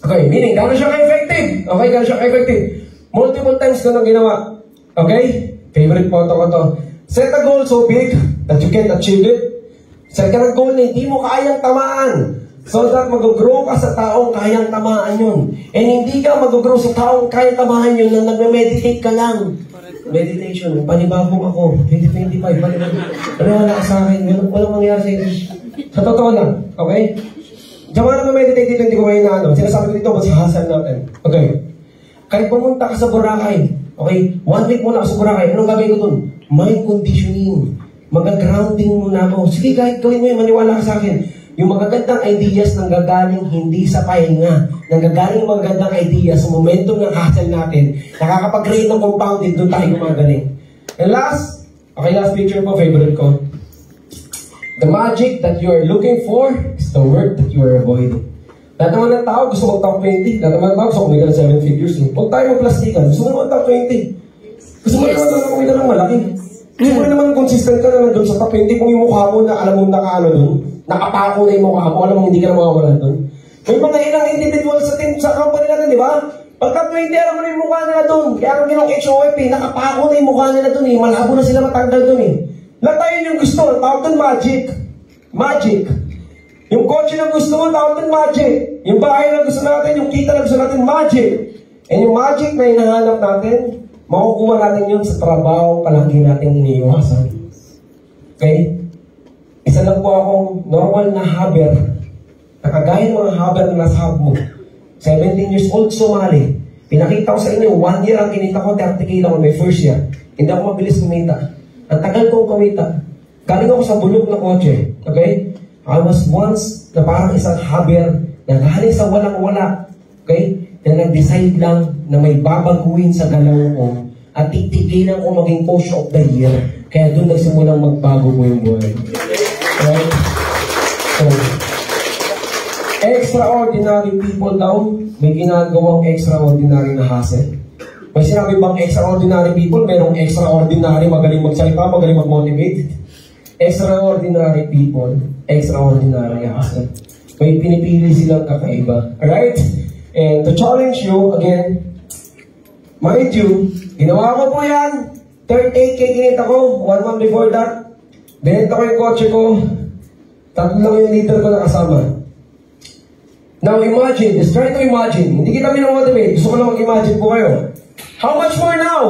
Okay, meaning, gano'n siya ka-effective. Okay, gano'n siya ka-effective. Multiple times ko nang ginawa. Okay? Favorite photo ko to. Set a goal so big that you can't achieve it. Set ka ng goal na hindi mo kayang tamaan. So that mag-grow ka sa taong kayang tamaan yun. And hindi ka mag-grow sa taong kayang tamaan yun na nag-meditate ka lang. Meditation, panibabong ako. 2025, wala ka sa akin. Walang mangyari sa inyo. Sa totoo lang, okay? Diyan ka nag-meditate dito, hindi ko kayo na ano. Sinasabi ko dito, masahasal natin. Okay. Kahit pumunta ka sa Boracay, okay? 1 week muna ka sa Boracay, anong gagawin ko dun? Mind conditioning. Mag-grounding muna ako. Sige, kahit gawin mo yun, maniwala ka sa akin. Yung magagandang ideas nang gagaling hindi sa pahinga. Nang gagaling yung magagandang ideas sa momentum ng hustle natin, nakakapag-create ng compounded, doon tayo gumagaling. And last picture po, favorite ko. The magic that you are looking for is the work that you are avoiding. Lahat naman ng tao gusto mag-top 20. Lahat naman ng tao gusto kumita ng 7 figures. Huwag tayo mag-plastikan. Gusto mo mag-top 20. Gusto mo naman kumita ng malaki. Gusto mo naman consistent ka na nandun sa top 20 kung yung mukha mo na alam mo nakaano dun. Nakapako na yung mukha mo, alam mo hindi ka na makawalan doon. May mga ilang individual sa team, sa company natin, di ba? Pag top 20, alam mo na yung mukha nila doon. Kaya ang ginong HOF, nakapako na yung mukha nila doon eh. Malabo na sila matanggal doon eh. Lahat tayo yung gusto, tawag doon magic. Magic. Yung kotse na gusto mo, tawag doon magic. Yung bahay na gusto natin, yung kita na gusto natin, magic. And yung magic na hinahanap natin, makukuha natin yun sa trabaho palagi natin iniiwasan. Okay? Isa lang po akong normal na haber. Nakagaya ng mga haber na nasa hub mo. 17 years old, Somali. Pinakita ko sa inyo, 1 year ang kinita ko, 30 kilo ko my first year. Hindi ako mabilis kumita. Ang tagal kong kumita. Galing ako sa bulok na kotse. Okay? I was once na parang isang haber na galing sa walang-wala. Okay? Na nag-decide lang na may babaguhin sa galaw ko at titigilan ko maging coach of the year. Kaya doon nagsimulang magbago ko yung buhay. Right? So, extraordinary people daw, may ginagawang extraordinary na hustle. May sinabi bang extraordinary people, merong extraordinary, magaling magsalita, magaling mag-motivate. Extraordinary people, extraordinary hustle. May pinipili silang kakaiba. Alright? And to challenge you, again, mind you, ginawa ko po yan, 38K kinita ko, 1 month before that, binenta ko yung kotse ko, 3 lang yung leader ko na kasama. Now imagine, just try to imagine, hindi kita minomotivate, gusto ko lang mag-imagine po kayo. How much more now?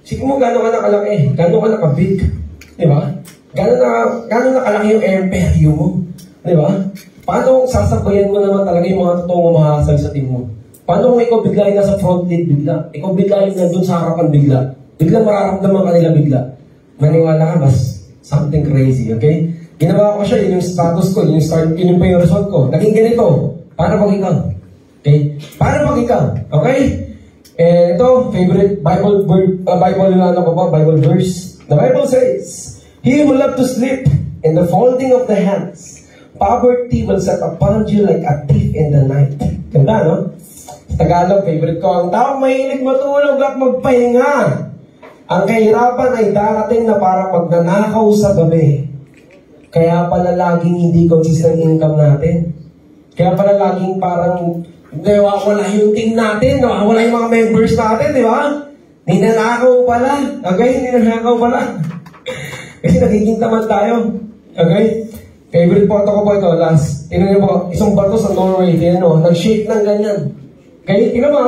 Sige mo, gano'n ka nakalaki, gano'n ka nakabig, di ba? Gano'n nakalaki yung imperyo mo, di ba? Paano sasabayan mo naman talaga yung mga totoong umahasal sa team mo? Paano kung ikaw bigla yung nasa front lead bigla? Ikaw bigla yung nandun sa harapan bigla? Bigla mararamdaman kanila bigla. Maniwala ka, mas something crazy, okay? Ginawa ko siya, yun yung status ko, yun yung pa yung result ko. Naging ganito. Paano pag ikaw? Okay? Paano pag ikaw? Okay? And ito, favorite Bible verse. The Bible says, He who loves to sleep in the folding of the hands, poverty will set upon you like a thief in the night. Ganda, no? Sa Tagalog, favorite ko, ang taong mahilig matulog at magpahinga. Ang kahirapan ay darating na parang magnanakaw sa gabi. Kaya pala laging hindi consistent income natin. Kaya pala laging parang nawawala yung team natin, nawawala yung mga members natin, di ba? Ninanakaw pala. Okay? Ninanakaw pala. Kasi nagiging tamad tayo. Okay? Favorite photo ko po ito, last. Tingnan niyo po, isang barko sa Norway, tingnan nyo, nag-shake ng ganyan. Okay? Tingnan mo,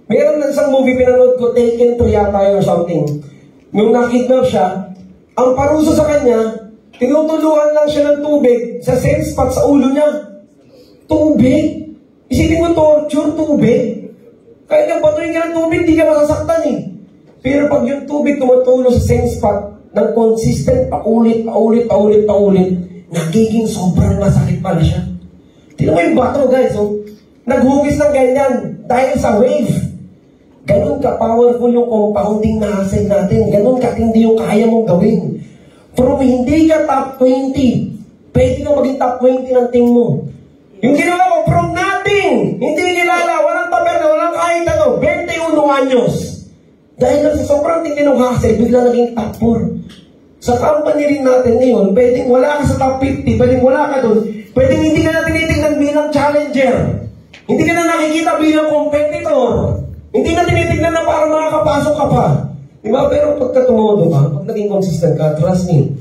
mayroon na isang movie pinanood ko, Taken 3 yata yun or something. Nung nakidnap siya, ang paruso sa kanya, tinutuluan lang siya ng tubig sa same spot sa ulo niya. Tubig? Isipin mo torture, tubig? Kahit ang batuin ka ng tubig, di ka masasaktan eh. Pero pag yung tubig tumutulo sa same spot, ng consistent, paulit, nagiging sobrang masakit pala siya. Tignan mo yung bato, guys. So, naghugis ng ganyan dahil sa wave. Ganun ka-powerful yung compounding na asset natin. Ganun katindi yung kaya mong gawin. From hindi ka top 20, pwede kang maging top 20 ng team mo. Yung ginawa ko, from nothing, hindi kilala, walang taberna, walang kahit ano, 21 anyos. Dahil lang sa sobrang tindi ng hassle, bigla naging top 4. Sa company rin natin ngayon, pwedeng wala ka sa top 50, pwedeng wala ka doon, pwedeng hindi ka na tinitignan bilang challenger. Hindi ka na nakikita bilang competitor. Hindi na tinitignan na para makakapasok ka pa. Diba? Pero pagka tumodo ka, pag naging consistent ka, trust me,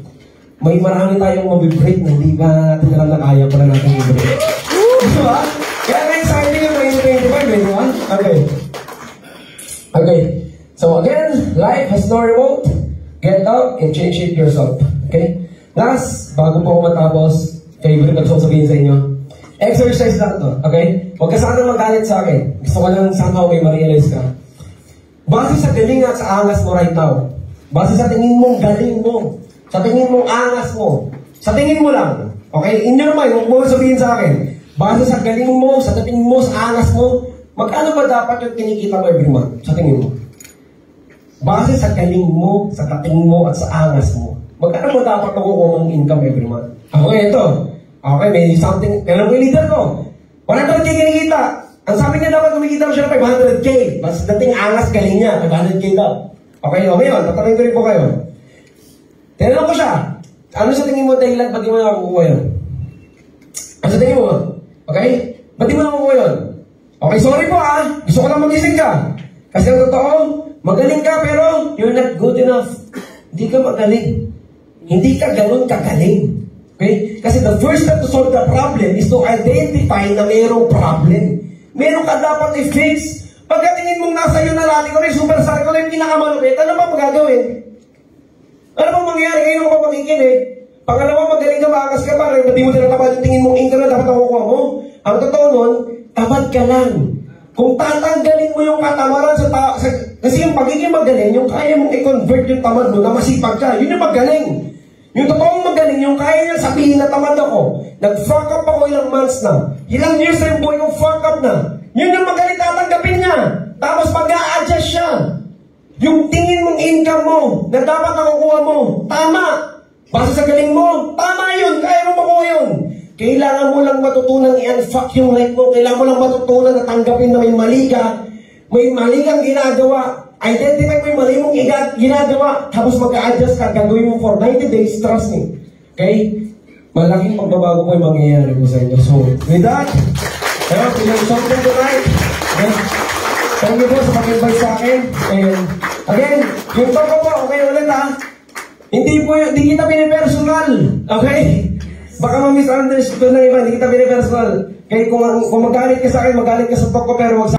may marami tayong mabibreak na hindi ba natin alam na kaya pala natin i-break. Diba? Kaya na-exciting yung 2025, okay. Okay. So again, life has no remote. Get up and change it yourself. Okay? Last, bago po ako matapos, favorite na gusto sabihin sa inyo. Exercise lang to. Okay? Huwag ka sana magalit sa akin. Gusto ko lang somehow may ma-realize ka. Base sa galing at sa angas mo right now. Base sa tingin mong galing mo. Sa tingin mong angas mo. Sa tingin mo lang. Okay? In your mind, huwag mo sabihin sa akin. Base sa galing mo, sa tingin mo, sa angas mo, magkano ba dapat yung kinikita mo every month? Sa tingin mo? Base sa galing mo, sa tating mo, at sa angas mo, magkano mo dapat makukuha mong income every month? Okay, ito. Okay, may something. Kailan mo yung leader ko? 100K kinikita. Ang sabi niya dapat kumikita mo siya ng 500K. Basta dating angas galing niya, 500K daw. Okay, o ngayon, tatanungin ko rin po kayo. Tinanong ko siya, ano sa tingin mo dahilan, ba't di mo nakukuha yun? Ano sa tingin mo? Okay? Ba't di mo nakukuha yun? Okay, sorry po gusto ko lang magising ka. Kasi ang totoo, magaling ka pero you're not good enough. Hindi ka magaling. Hindi ka ganun kagaling. Okay? Kasi the first step to solve the problem is to identify na mayroong problem. Meron ka dapat i-fix. Pagkatingin mong nasa iyo na lati ko na yung superstar ko na yung pinakamalupit, ano ba magagawin? Ano bang mangyayari? Ngayon mo pa makikinig. Pangalawa, magaling ka, maangas ka pa. Ba't di mo tinatapat yung tingin mong income na dapat nakukuha mo? Ang totoo nun, tamad ka lang. Kung tatanggalin mo yung katamaran kasi yung pagiging magaling, yung kaya mong i-convert yung tamad mo na masipag ka, yun yung magaling. Yung totoong magaling, yung kaya niya sabihin na tamad ako, nag-fuck up ako ilang months na, ilang years na yung buhay kong fuck up na, yun yung magaling tatanggapin niya. Tapos mag-a-adjust siya. Yung tingin mong income mo, na dapat nakukuha mo, tama. Base sa galing mo, tama yun, kaya mo makuha yun. Kailangan mo lang matutunan i-unfuck yung life mo. Kailangan mo lang matutunan na tanggapin na may mali ka. May mali kang ginagawa. Identify mo yung mali mong ginagawa. Tapos mag-a-adjust ka. Gagawin mo for 90 days. Trust me. Okay? Malaking pagbabago po yung mangyayari ko sa inyo. So, with that, pinag something tonight. Okay? Thank you po sa pag-invite sa akin. And again, yung talk ko po, okay ulit Hindi kita pinipersonal. Okay? Baka ma-misunderstood ng iba, hindi kita pinipersonal. Kaya kung magalit ka sa akin, magalit ka sa talk ko, pero wag sa